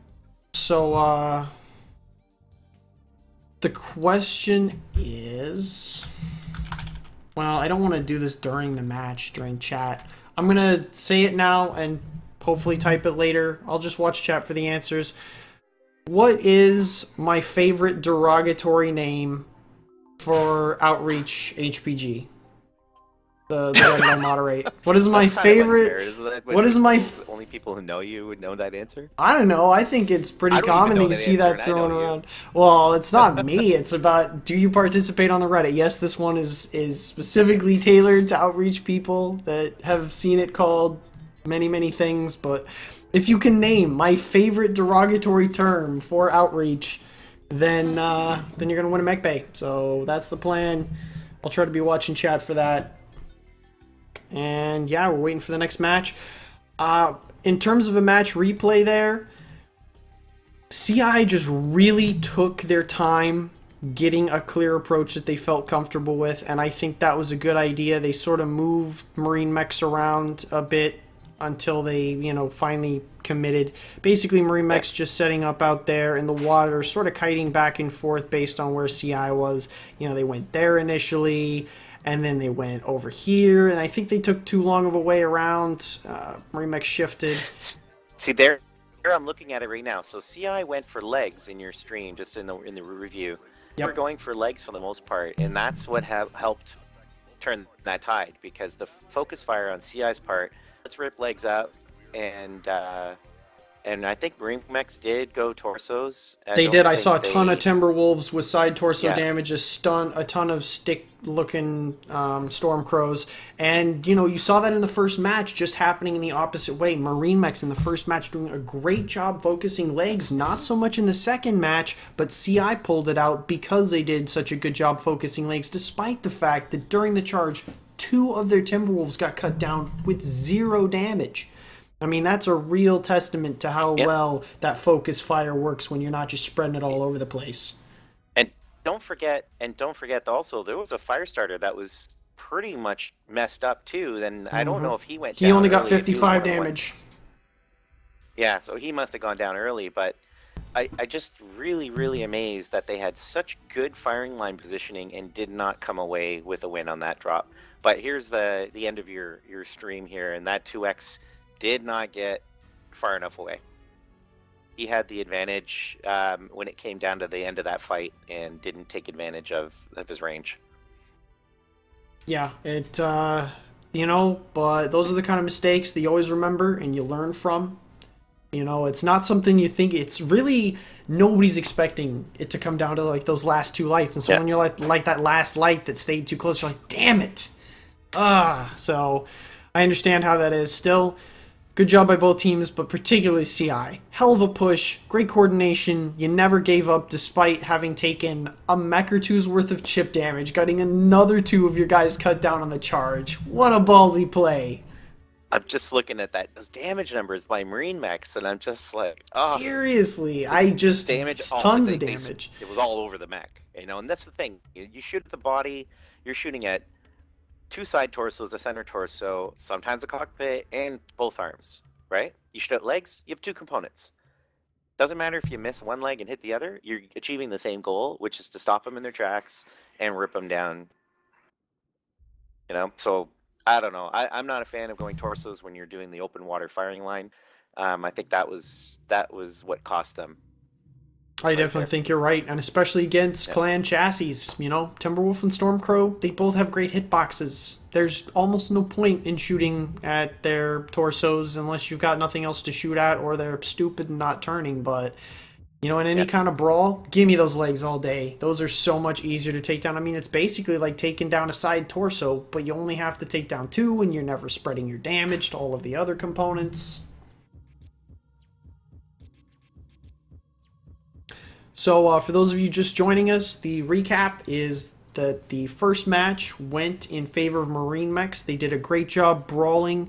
So, the question is, well, I don't want to do this during the match, during chat. I'm going to say it now and hopefully type it later. I'll just watch chat for the answers. What is my favorite derogatory name for Outreach HPG? The Reddit I moderate. What is my favorite? What is my? Only people who know you would know that answer. I don't know. I think it's pretty common that you see that thrown around. Well, it's not me. It's about, do you participate on the Reddit? Yes, this one is specifically tailored to Outreach people that have seen it called many things. But if you can name my favorite derogatory term for Outreach, then you're gonna win a mech bay. So that's the plan. I'll try to be watching chat for that. And yeah, we're waiting for the next match. In terms of a match replay there, CI just really took their time getting a clear approach that they felt comfortable with, and I think that was a good idea. They sort of moved MarineMechs around a bit until they, finally committed. Basically, MarineMechs just setting up out there in the water, sort of kiting back and forth based on where CI was. They went there initially, and then they went over here, and I think they took too long of a way around. MarineMechs shifted. See, there I'm looking at it right now. So CI went for legs in your stream, just in the review. Yep. We're going for legs for the most part, and that's what helped turn that tide, because the focus fire on CI's part, let's rip legs out, and I think MarineMechs did go torsos. They did. I saw a ton of Timberwolves with side torso damage, a ton of stick-looking Storm Crows. And, you saw that in the first match just happening in the opposite way. MarineMechs in the first match doing a great job focusing legs, not so much in the second match, but CI pulled it out because they did such a good job focusing legs, despite the fact that during the charge, 2 of their Timberwolves got cut down with 0 damage. I mean, that's a real testament to how well that focus fire works when you're not just spreading it all over the place. And don't forget also, there was a fire starter that was pretty much messed up too. Then I don't know if he went down. He only got 55 damage. Yeah, so he must have gone down early, but I just really amazed that they had such good firing line positioning and did not come away with a win on that drop. But here's the end of your stream here, and that 2X did not get far enough away. He had the advantage when it came down to the end of that fight, and didn't take advantage of his range. Yeah, but those are the kind of mistakes that you always remember and you learn from. It's not something you think. It's really, nobody's expecting it to come down to like those last 2 lights, and so when you're like that last light that stayed too close, you're like, damn it. So I understand how that is. Still, good job by both teams, but particularly CI. Hell of a push, great coordination. You never gave up despite having taken a mech or two's worth of chip damage, getting another 2 of your guys cut down on the charge. What a ballsy play. I'm just looking at those damage numbers by MarineMechs, and I'm just like, seriously, tons of damage. It was all over the mech, and that's the thing. You shoot at the body, you're shooting at 2 side torsos, a center torso, sometimes a cockpit, and both arms, right? You shoot at legs, you have 2 components. Doesn't matter if you miss one leg and hit the other, you're achieving the same goal, which is to stop them in their tracks and rip them down. So I don't know. I'm not a fan of going torsos when you're doing the open water firing line. I think that was what cost them. I definitely think you're right, and especially against clan chassis. You know, Timberwolf and Stormcrow, they both have great hitboxes. There's almost no point in shooting at their torsos unless you've got nothing else to shoot at, or they're stupid and not turning. But, you know, in any kind of brawl, give me those legs all day. Those are so much easier to take down. I mean, it's basically like taking down a side torso, but you only have to take down two, and you're never spreading your damage to all of the other components. So for those of you just joining us, the recap is that the first match went in favor of MarineMechs. They did a great job brawling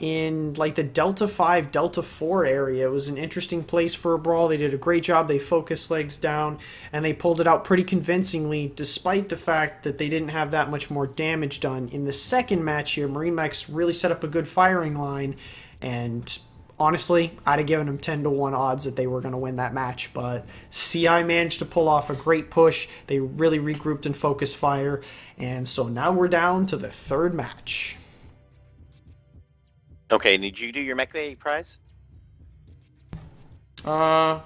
in like the Delta 5, Delta 4 area. It was an interesting place for a brawl. They did a great job. They focused legs down, and they pulled it out pretty convincingly, despite the fact that they didn't have that much more damage done. In the second match here, MarineMechs really set up a good firing line, and honestly, I'd have given them 10-1 odds that they were going to win that match, but CI managed to pull off a great push. They really regrouped and focused fire, and so now we're down to the third match. Okay, did you do your Mech Bay prize? I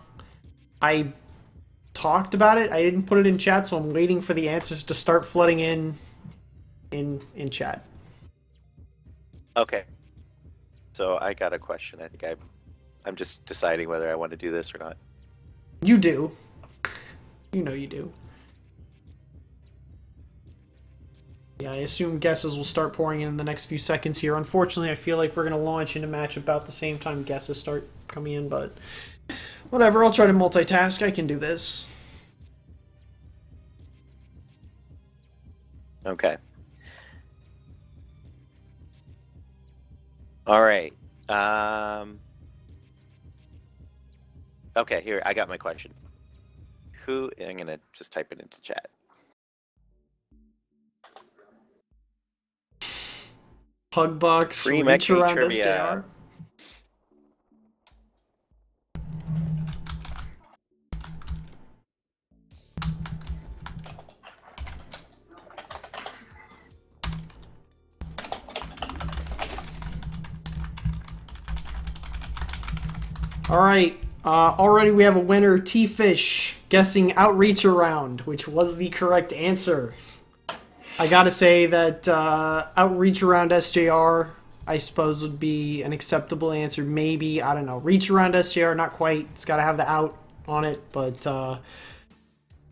talked about it. I didn't put it in chat, so I'm waiting for the answers to start flooding in chat. Okay. So I got a question. I think I'm just deciding whether I want to do this or not. You do. You know you do. Yeah, I assume guesses will start pouring in the next few seconds here. Unfortunately, I feel like we're going to launch into match about the same time guesses start coming in, but whatever. I'll try to multitask. I can do this. Okay. All right. Okay, here, I got my question. I'm going to just type it into chat. Pugbox, reach around SDR. All right, already we have a winner, T-Fish, guessing Outreach Around, which was the correct answer. I gotta say that Outreach Around SJR, I suppose, would be an acceptable answer. Maybe, I don't know. Reach Around SJR, not quite. It's gotta have the out on it, but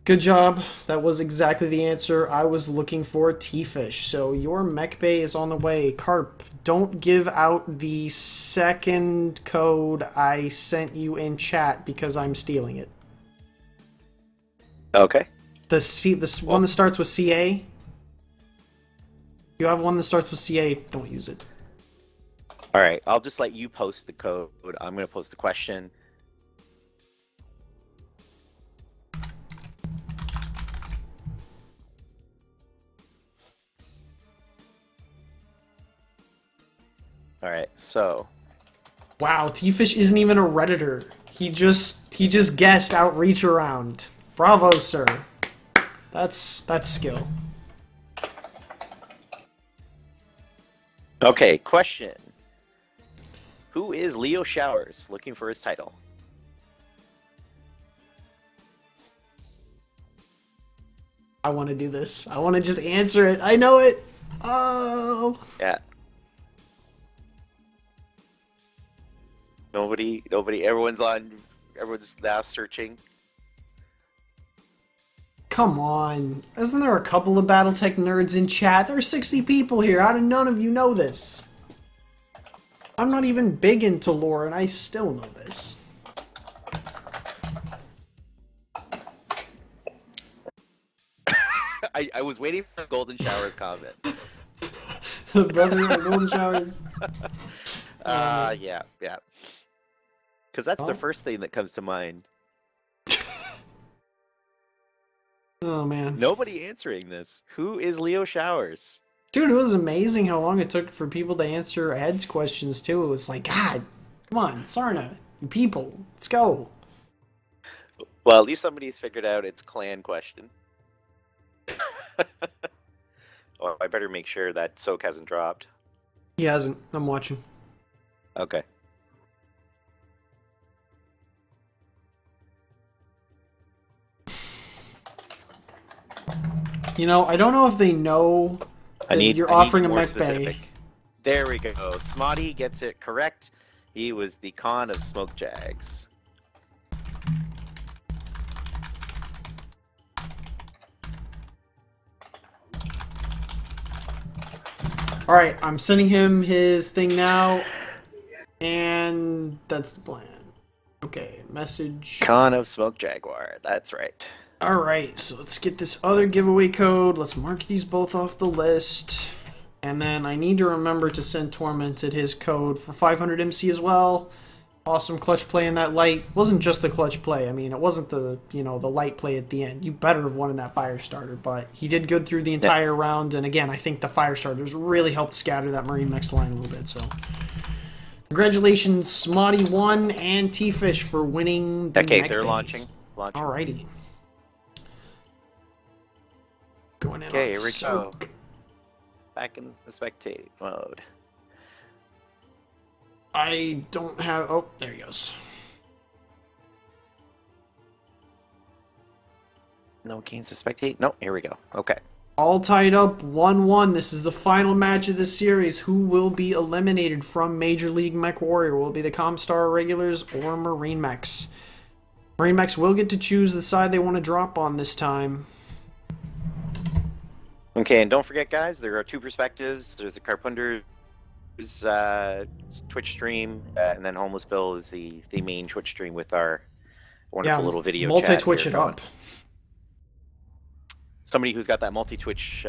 good job. That was exactly the answer I was looking for, T-Fish. So your Mech Bay is on the way. Carp, don't give out the second code I sent you in chat because I'm stealing it. Okay. The one that starts with CA. If you have one that starts with CA, don't use it. All right, I'll just let you post the code. I'm going to post the question. All right, so. Wow, T-Fish isn't even a Redditor. He just guessed Outreach Around. Bravo, sir. That's skill. Okay, question. Who is Leo Showers looking for his title? I want to do this. I want to just answer it. I know it. Oh. Yeah. Nobody, everyone's now searching. Come on. Isn't there a couple of Battletech nerds in chat? There are 60 people here. How do none of you know this? I'm not even big into lore, and I still know this. I was waiting for Golden Showers comment. Brother, Golden Showers. Yeah. Because that's the first thing that comes to mind. Oh, man. Nobody answering this. Who is Leo Showers? Dude, it was amazing how long it took for people to answer Ed's questions, too. It was like, God, come on, Sarna, you people, let's go. Well, at least somebody's figured out it's clan question. Oh, I better make sure that soak hasn't dropped. He hasn't. I'm watching. Okay. You know, I don't know if they know that you're offering a mech bay. There we go. Smoddy gets it correct. He was the con of Smoke Jags. Alright, I'm sending him his thing now. And that's the plan. Okay, message. Con of Smoke Jaguar. That's right. Alright, so let's get this other giveaway code. Let's mark these both off the list. And then I need to remember to send Tormented his code for 500 MC as well. Awesome clutch play in that light. Wasn't just the clutch play. I mean, it wasn't the, you know, the light play at the end. You better have won in that fire starter, but he did good through the entire round. And again, I think the fire starters really helped scatter that MarineMechs line a little bit. So, congratulations, Smoddy1 and T-Fish for winning the Okay, mech they're bays. launching. Alrighty. Going in Okay, on here we soak. go. Back in the spectate mode. I don't have... Oh, there he goes. No games to spectate? No, here we go. Okay. All tied up 1-1. This is the final match of the series. Who will be eliminated from Major League Mech Warrior? Will it be the Comstar Irregulars or MarineMechs? MarineMechs will get to choose the side they want to drop on this time. Okay, and don't forget, guys, there are two perspectives. There's the Carpenter's Twitch stream, and then Homeless Bill is the main Twitch stream with our wonderful little video chat. Multi-Twitch it up. Somebody who's got that multi-Twitch...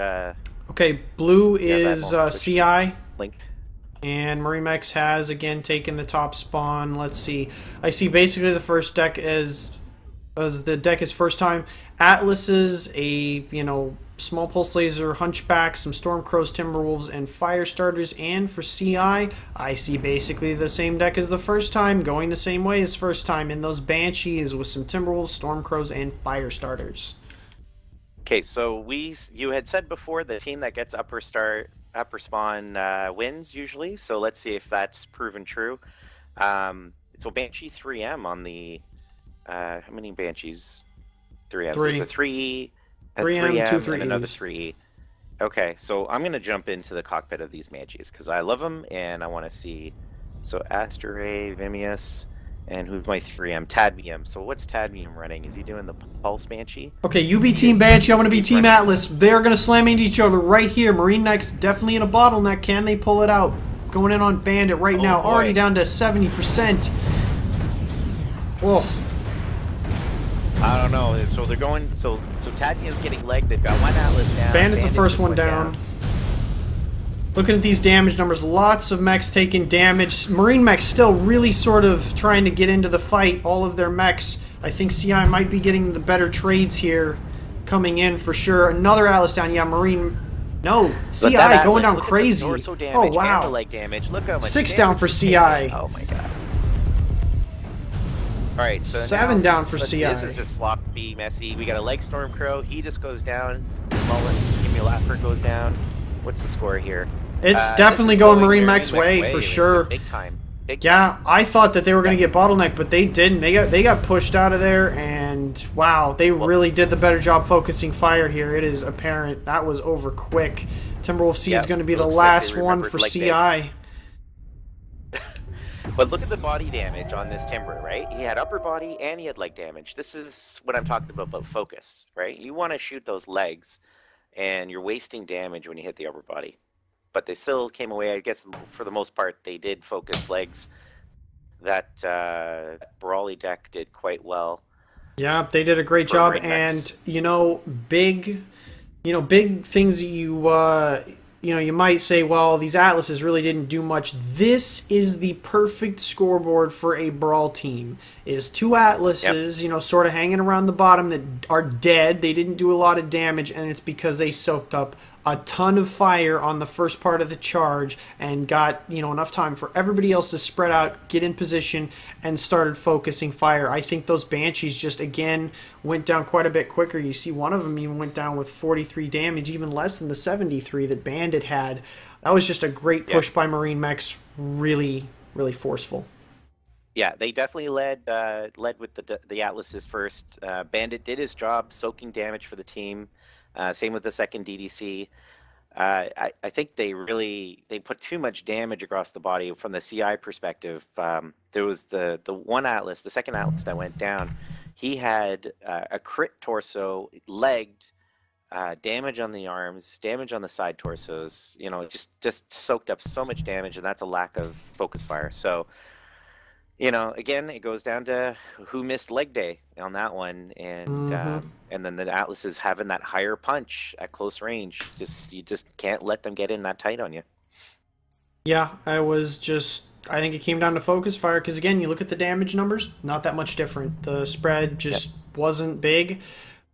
Okay, blue is CI. Link. And MarineMechs has, again, taken the top spawn. Let's see. I see basically the first deck as the deck is first time. Atlases, a, you know, small pulse laser, hunchback, some Stormcrows, Timberwolves, and fire starters. And for CI, I see basically the same deck as the first time, going the same way as first time in those Banshees with some Timberwolves, Stormcrows, and fire starters. Okay, so you had said before the team that gets upper spawn wins usually. So let's see if that's proven true. So Banshee 3M on the how many Banshees? 3M. So it's a 3E, a 3M, and another 3E. Okay, so I'm gonna jump into the cockpit of these Banshees because I love them and I want to see. So Asteray, Vimius. And who's my 3M? Tadmium. So what's Tadmium running? Is he doing the Pulse Banshee? Okay, you be Team Banshee, I'm going to be Team Atlas. They're going to slam into each other right here. MarineMechs definitely in a bottleneck. Can they pull it out? Going in on Bandit right now. Boy. Already down to 70%. Whoa. I don't know. So they're going... So Tadmium's getting legged. They've got one Atlas down. Bandit's the first one down. Looking at these damage numbers, lots of mechs taking damage. MarineMechs still really sort of trying to get into the fight. All of their mechs. I think CI might be getting the better trades here coming in for sure. Another Atlas down. Yeah, Marine... No, CI going down crazy. Oh, wow. Leg damage. Look how much 6 down for CI. Oh, my God. All right, so 7 down for CI. This is just sloppy, messy. We got a leg Stormcrow. He just goes down. Mullet, Cumulapper goes down. What's the score here? It's definitely going MarineMechs' way for sure. Big time. Yeah, I thought that they were going to get bottlenecked, but they didn't. They got pushed out of there, and wow, they really did the better job focusing fire here. It is apparent that was over quick. Timberwolf C is going to be the last one for CI. But look at the body damage on this Timber, right? He had upper body and he had leg damage. This is what I'm talking about focus, right? You want to shoot those legs, and you're wasting damage when you hit the upper body. But they still came away, I guess, for the most part, they did focus legs. That Brawly deck did quite well. Yeah, they did a great job, and big things that you might say, well, these Atlases really didn't do much. This is the perfect scoreboard for a Brawl team. Is 2 Atlases, sort of hanging around the bottom that are dead. They didn't do a lot of damage, and it's because they soaked up a ton of fire on the first part of the charge and got, enough time for everybody else to spread out, get in position, and started focusing fire. I think those Banshees just, again, went down quite a bit quicker. You see one of them even went down with 43 damage, even less than the 73 that Bandit had. That was just a great push by MarineMechs. Really, really forceful. Yeah, they definitely led with the Atlases first. Bandit did his job, soaking damage for the team. Same with the second DDC. I think they put too much damage across the body from the CI perspective. There was the one Atlas, the second Atlas that went down. He had a crit torso, legged, damage on the arms, damage on the side torsos. Just soaked up so much damage, and that's a lack of focus fire. So. Again, it goes down to who missed leg day on that one, and then the Atlases having that higher punch at close range. You just can't let them get in that tight on you. Yeah, I think it came down to focus fire because again, you look at the damage numbers, not that much different. The spread just wasn't big,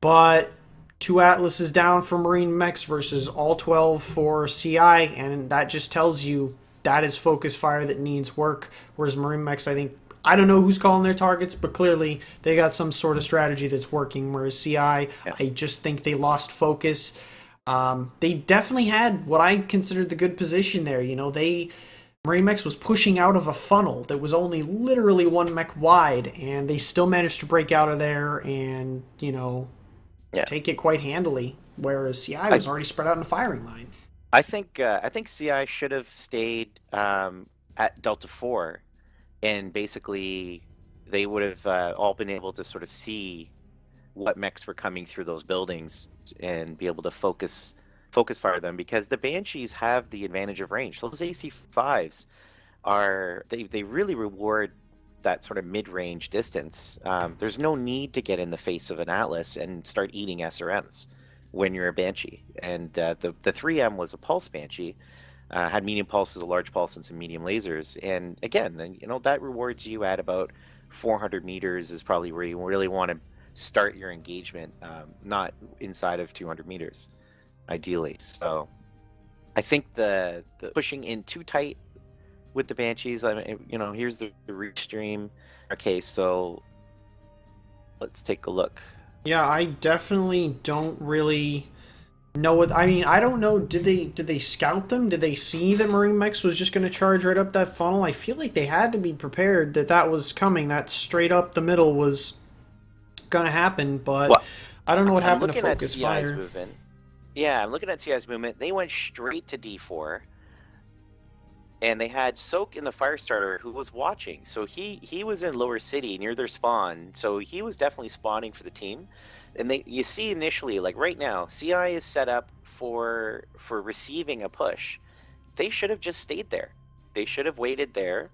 but 2 Atlases down for MarineMechs versus all 12 for CI, and that just tells you. That is focus fire that needs work. Whereas MarineMechs, I don't know who's calling their targets, but clearly they got some sort of strategy that's working. Whereas CI, I just think they lost focus. They definitely had what I considered the good position there. MarineMechs was pushing out of a funnel that was only literally 1 mech wide, and they still managed to break out of there and, take it quite handily. Whereas CI was already spread out in the firing line. I think CI should have stayed at Delta 4, and basically they would have all been able to sort of see what mechs were coming through those buildings and be able to focus fire them, because the Banshees have the advantage of range. Those AC5s they really reward that sort of mid-range distance. There's no need to get in the face of an Atlas and start eating SRMs when you're a Banshee. And the 3M was a pulse Banshee, had medium pulses, a large pulse, and some medium lasers. And again, that rewards you at about 400 meters is probably where you really want to start your engagement, not inside of 200 meters, ideally. So I think the pushing in too tight with the Banshees, here's the reach stream. Okay, so let's take a look. Yeah, I definitely don't really know what. I don't know. Did they scout them? Did they see that MarineMechs was just going to charge right up that funnel? I feel like they had to be prepared that was coming. That straight up the middle was going to happen. But I don't know what happened to focus fire. Movement. Yeah, I'm looking at CI's movement. They went straight to D4. And they had Soak in the Firestarter, who was watching. So he was in Lower City near their spawn. So he was definitely spawning for the team. And you see initially, like right now, CI is set up for receiving a push. They should have just stayed there. They should have waited there.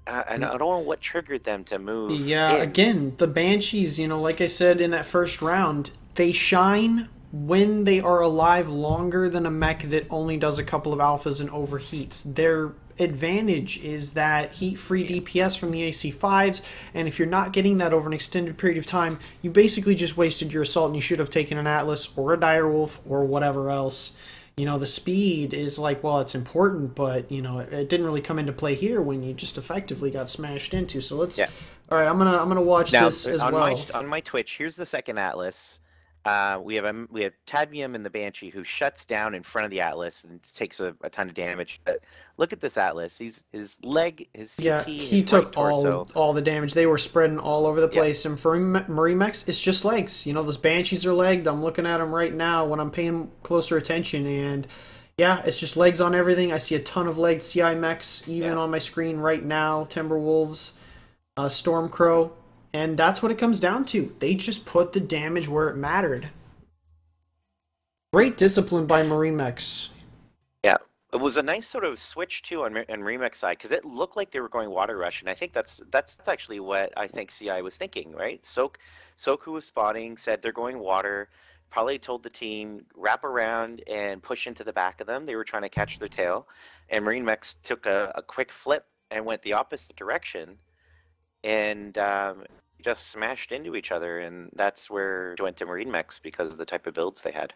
And I don't know what triggered them to move. Yeah, again, the Banshees, like I said in that first round, they shine when they are alive longer than a mech that only does a couple of alphas and overheats. Their advantage is that heat-free DPS from the AC5s, and if you're not getting that over an extended period of time, you basically just wasted your assault and you should have taken an Atlas or a Direwolf or whatever else. The speed is it's important, but, it didn't really come into play here when you just effectively got smashed into. So let's... Yeah. All right, I'm gonna watch this as well. On my Twitch, here's the second Atlas. We have Tadmium in the Banshee, who shuts down in front of the Atlas and takes a ton of damage. But look at this Atlas. His leg, his CT, he took all the damage. They were spreading all over the place. And for MarineMechs, it's just legs. Those Banshees are legged. I'm looking at them right now when I'm paying closer attention, and yeah, it's just legs on everything. I see a ton of legged CI mechs even on my screen right now. Timberwolves, Stormcrow. And that's what it comes down to. They just put the damage where it mattered. Great discipline by MarineMechs. Yeah, it was a nice sort of switch too on MarineMechs side, because it looked like they were going water rush, and I think that's actually what I think CI was thinking, right? Soak, who was spotting, said they're going water. Probably told the team wrap around and push into the back of them. They were trying to catch their tail, and MarineMechs took a quick flip and went the opposite direction. And just smashed into each other, and that's where it went to MarineMechs because of the type of builds they had.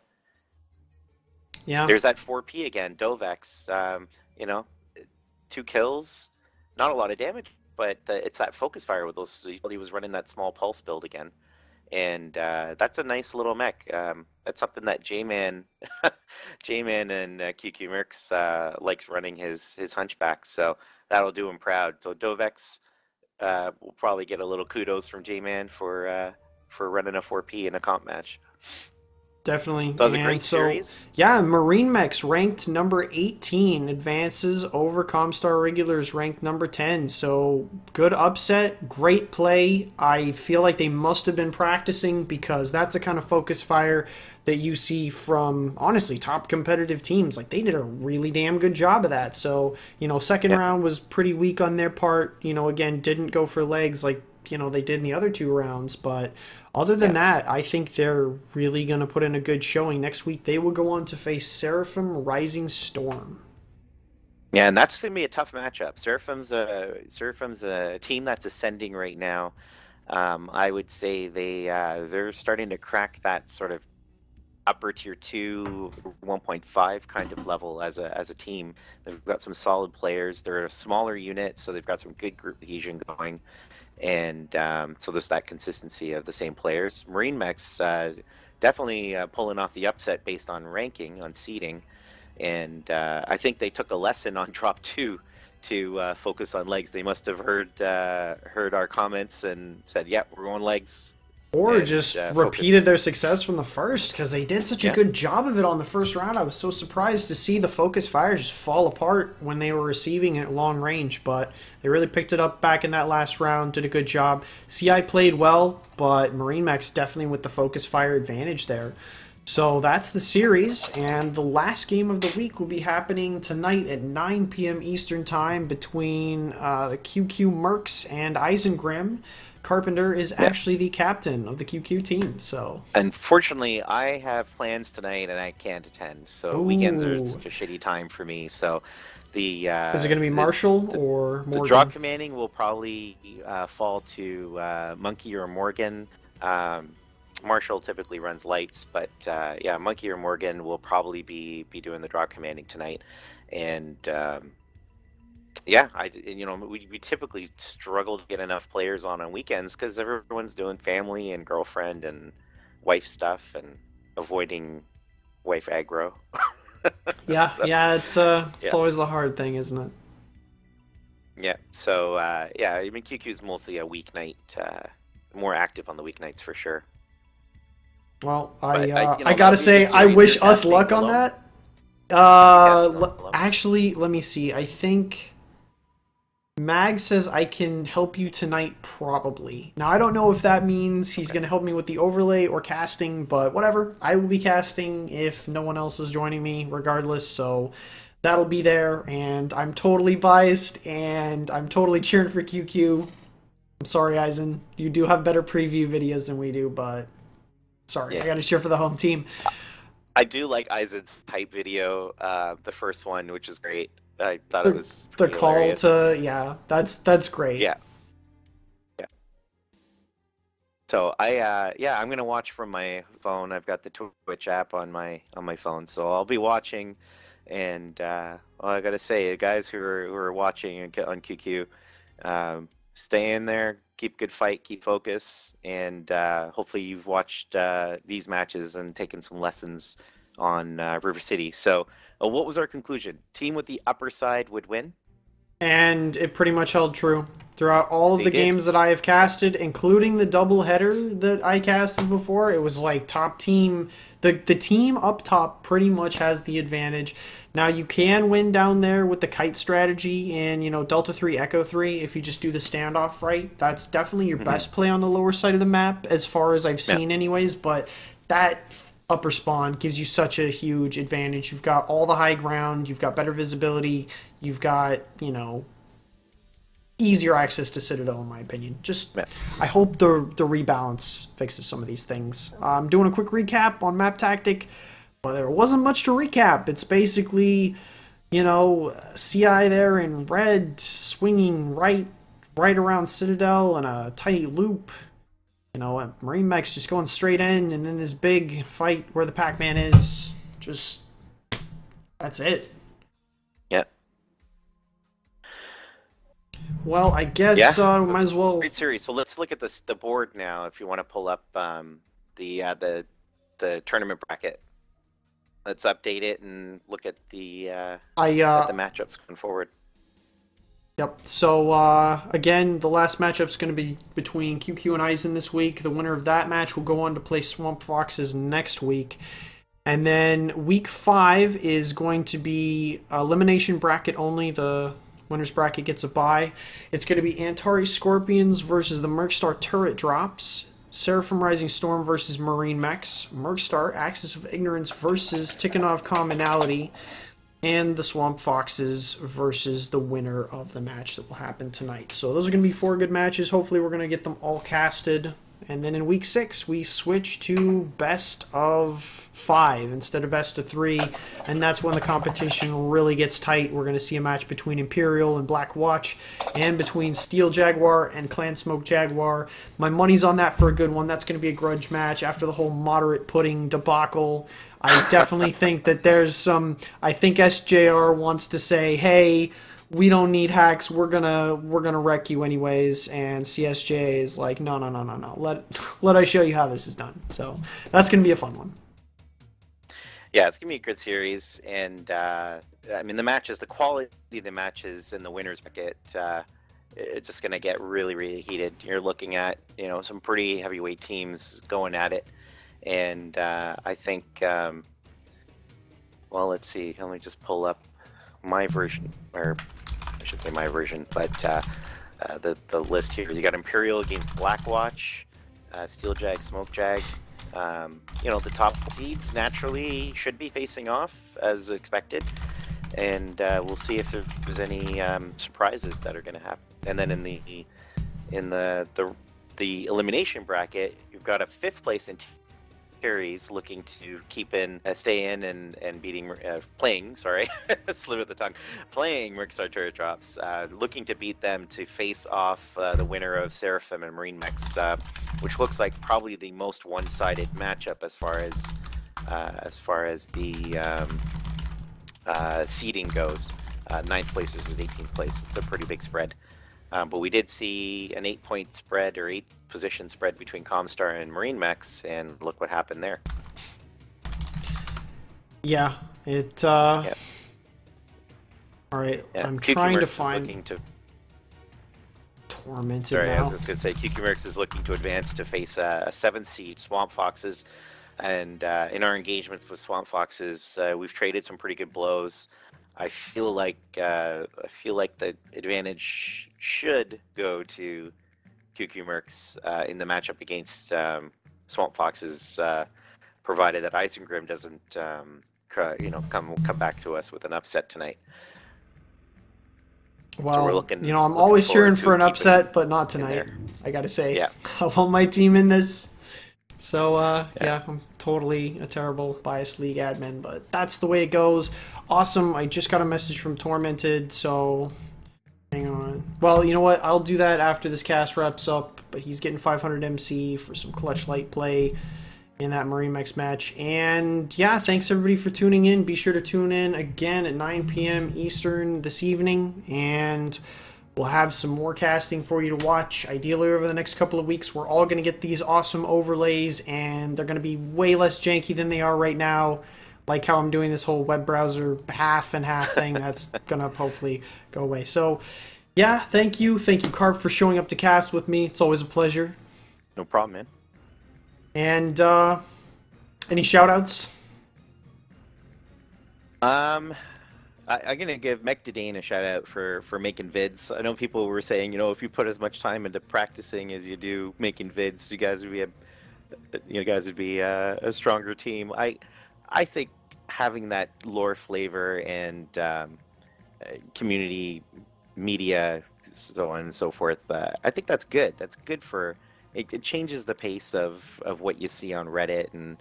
Yeah. There's that 4P again, Dovex. You know, 2 kills, not a lot of damage, but it's that focus fire with those. He was running that small pulse build again, and that's a nice little mech. That's something that J-Man, J-Man and QQ Mercs likes running his Hunchback, so that'll do him proud. So Dovex will probably get a little kudos from J-Man for running a 4P in a comp match. Definitely. So that was a And great so, series. yeah, MarineMechs ranked number 18 advances over Comstar Regulars ranked number 10. So, good upset, great play. I feel like they must have been practicing because that's the kind of focus fire that you see from, honestly, top competitive teams. Like, they did a really damn good job of that. So, second round was pretty weak on their part. Again, didn't go for legs like, they did in the other 2 rounds, but other than that, I think they're really going to put in a good showing. Next week, they will go on to face Seraphim Rising Storm. Yeah, and that's going to be a tough matchup. Seraphim's a team that's ascending right now. I would say they're starting to crack that sort of upper tier 2, 1.5 kind of level as a team. They've got some solid players. They're a smaller unit, so they've got some good group cohesion going. And so there's that consistency of the same players. MarineMechs definitely pulling off the upset based on ranking, on seeding. And I think they took a lesson on drop 2 to focus on legs. They must have heard our comments and said, yeah, we're going legs. Or and, just focus. repeated their success from the first, because they did such a good job of it on the first round. I was so surprised to see the focus fire just fall apart when they were receiving it long range, but they really picked it up back in that last round, did a good job. CI played well, but MarineMechs definitely with the focus fire advantage there. So that's the series, and the last game of the week will be happening tonight at 9 p.m. Eastern Time between the QQ Mercs and Eisengrim. Carpenter is actually the captain of the QQ team, so... Unfortunately, I have plans tonight and I can't attend, so weekends are such a shitty time for me, so the... is it going to be Marshall or Morgan? The draw commanding will probably fall to Monkey or Morgan. Marshall typically runs lights, but yeah, Monkey or Morgan will probably be doing the draw commanding tonight, and... yeah, we typically struggle to get enough players on weekends because everyone's doing family and girlfriend and wife stuff and avoiding wife aggro. Yeah, so, it's always the hard thing, isn't it? Yeah, so yeah, I mean QQ is mostly a weeknight, more active on the weeknights for sure. Well, I gotta say, I wish us luck on that. Actually, let me see. I think Mag says I can help you tonight, probably. Now, I don't know if that means he's going to help me with the overlay or casting, but whatever. I will be casting if no one else is joining me, regardless, so that'll be there, and I'm totally biased, and I'm totally cheering for QQ. I'm sorry, Eisen. You do have better preview videos than we do, but sorry, I got to cheer for the home team. I do like Eisen's hype video, the first one, which is great. I thought it was the call hilarious. To that's great. Yeah. So I'm gonna watch from my phone. I've got the Twitch app on my phone, so I'll be watching. And well, I gotta say, guys who are watching on QQ, stay in there, keep good fight, keep focus, and hopefully you've watched these matches and taken some lessons on River City. So what was our conclusion? Team with the upper side would win? And it pretty much held true throughout all of the games that I have casted, including the doubleheader that I casted before. It was like top team. The team up top pretty much has the advantage. Now, you can win down there with the kite strategy and, Delta 3, Echo 3 if you just do the standoff right. That's definitely your best play on the lower side of the map, as far as I've seen anyways, but that upper spawn gives you such a huge advantage. You've got all the high ground, you've got better visibility, you've got, easier access to Citadel, in my opinion. I hope the rebalance fixes some of these things. I'm doing a quick recap on map tactic, but there wasn't much to recap. It's basically, CI there in red, swinging right around Citadel in a tight loop. MarineMechs just going straight in, and then this big fight where the Pac-Man is. Just That's it. Yeah. Well, I guess might as well. Great series. So let's look at the board now. If you want to pull up the tournament bracket, let's update it and look at at the matchups going forward. Yep. So again, the last matchup is going to be between QQ and Eisen this week. The winner of that match will go on to play Swamp Foxes next week. And then week 5 is going to be elimination bracket only. The winner's bracket gets a bye. It's going to be Antari Scorpions versus the Mercstar Turret Drops. Seraphim Rising Storm versus MarineMechs. Mercstar Axis of Ignorance versus Tikhonov Commonality. And the Swamp Foxes versus the winner of the match that will happen tonight. So those are going to be 4 good matches. Hopefully we're going to get them all casted. And then in week 6, we switch to best of 5 instead of best of 3. And that's when the competition really gets tight. We're going to see a match between Imperial and Black Watch, and between Steel Jaguar and Clan Smoke Jaguar. My money's on that for a good one. That's going to be a grudge match after the whole moderate pudding debacle. I definitely think that there's some... I think SJR wants to say, hey, we don't need hacks. We're gonna wreck you anyways. And CSJ is like, no. Let I show you how this is done. So that's gonna be a fun one. Yeah, it's gonna be a good series, and I mean the quality of the matches in the winners bracket, it's just gonna get really, really heated. You're looking at some pretty heavyweight teams going at it, and I think well, let's see. Let me just pull up my version, or I should say my version, but the list here. You got Imperial against Blackwatch, Steel Jag, Smoke Jag. The top seeds naturally should be facing off as expected, and we'll see if there's any surprises that are going to happen. And then in the elimination bracket, you've got a 5th place in Terry's looking to stay in and playing Mercstar Turret Drops, looking to beat them to face off the winner of Seraphim and MarineMechs, which looks like probably the most one-sided matchup as far as the seeding goes. 9th place versus 18th place. It's a pretty big spread. But we did see an 8-point spread, or 8-position spread between Comstar and MarineMechs, and look what happened there. Yeah, it. Yeah. All right, yeah. I'm trying to find. Tormented. Sorry, now. I was just going to say, QQMercs is looking to advance to face a 7th seed, Swamp Foxes, and in our engagements with Swamp Foxes, we've traded some pretty good blows. I feel like the advantage should go to QQMercs in the matchup against Swamp Foxes, provided that Isengrim doesn't come back to us with an upset tonight. Well, so we're looking, I'm always cheering for an upset, but not tonight. I gotta say, yeah. I want my team in this. So, yeah, I'm totally a terrible biased league admin, but that's the way it goes. Awesome. I just got a message from Tormented, so hang on. Well, you know what? I'll do that after this cast wraps up, but he's getting 500 MC for some clutch light play in that MarineMechs match. And, yeah, thanks everybody for tuning in. Be sure to tune in again at 9 p.m. Eastern this evening, and we'll have some more casting for you to watch. Ideally, over the next couple of weeks, we're all going to get these awesome overlays, and they're going to be way less janky than they are right now. Like how I'm doing this whole web browser half and half thing. That's going to hopefully go away. So, yeah, thank you. Thank you, Carp, for showing up to cast with me. It's always a pleasure. No problem, man. And, any shout-outs? I'm going to give Mechdane a shout-out for making vids. I know people were saying, if you put as much time into practicing as you do making vids, you guys would be a stronger team. I think having that lore flavor and community media, so on and so forth, I think that's good. That's good for it. Changes the pace of what you see on Reddit, and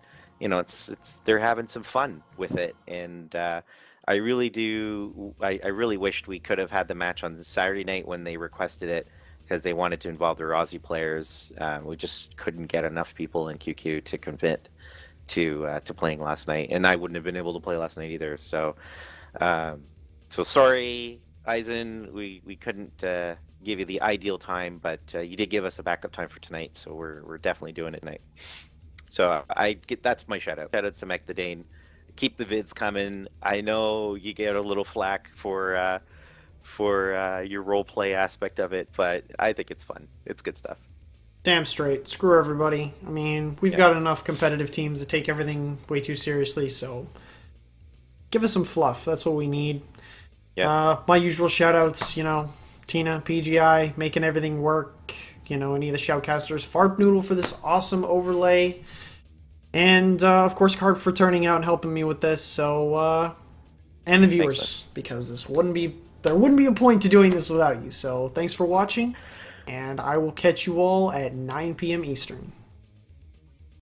they're having some fun with it. And I really do. I really wished we could have had the match on Saturday night when they requested it, because they wanted to involve their Aussie players. We just couldn't get enough people in QQ to commit. to playing last night, and I wouldn't have been able to play last night either. So, so sorry, Eisen, we couldn't give you the ideal time, but you did give us a backup time for tonight, so we're definitely doing it tonight. So that's my shout out. Shout outs to Mech the Dane. Keep the vids coming. I know you get a little flack for your role play aspect of it, but I think it's fun. It's good stuff. Damn straight. Screw everybody. I mean, we've got enough competitive teams that take everything way too seriously, so give us some fluff. That's what we need. Yeah. My usual shout-outs, you know, Tina, PGI, making everything work. You know, any of the shoutcasters. Farp Noodle for this awesome overlay. And, of course, Carp for turning out and helping me with this. So, and the viewers, thanks, because there wouldn't be a point to doing this without you. So, thanks for watching. And I will catch you all at 9 p.m. Eastern.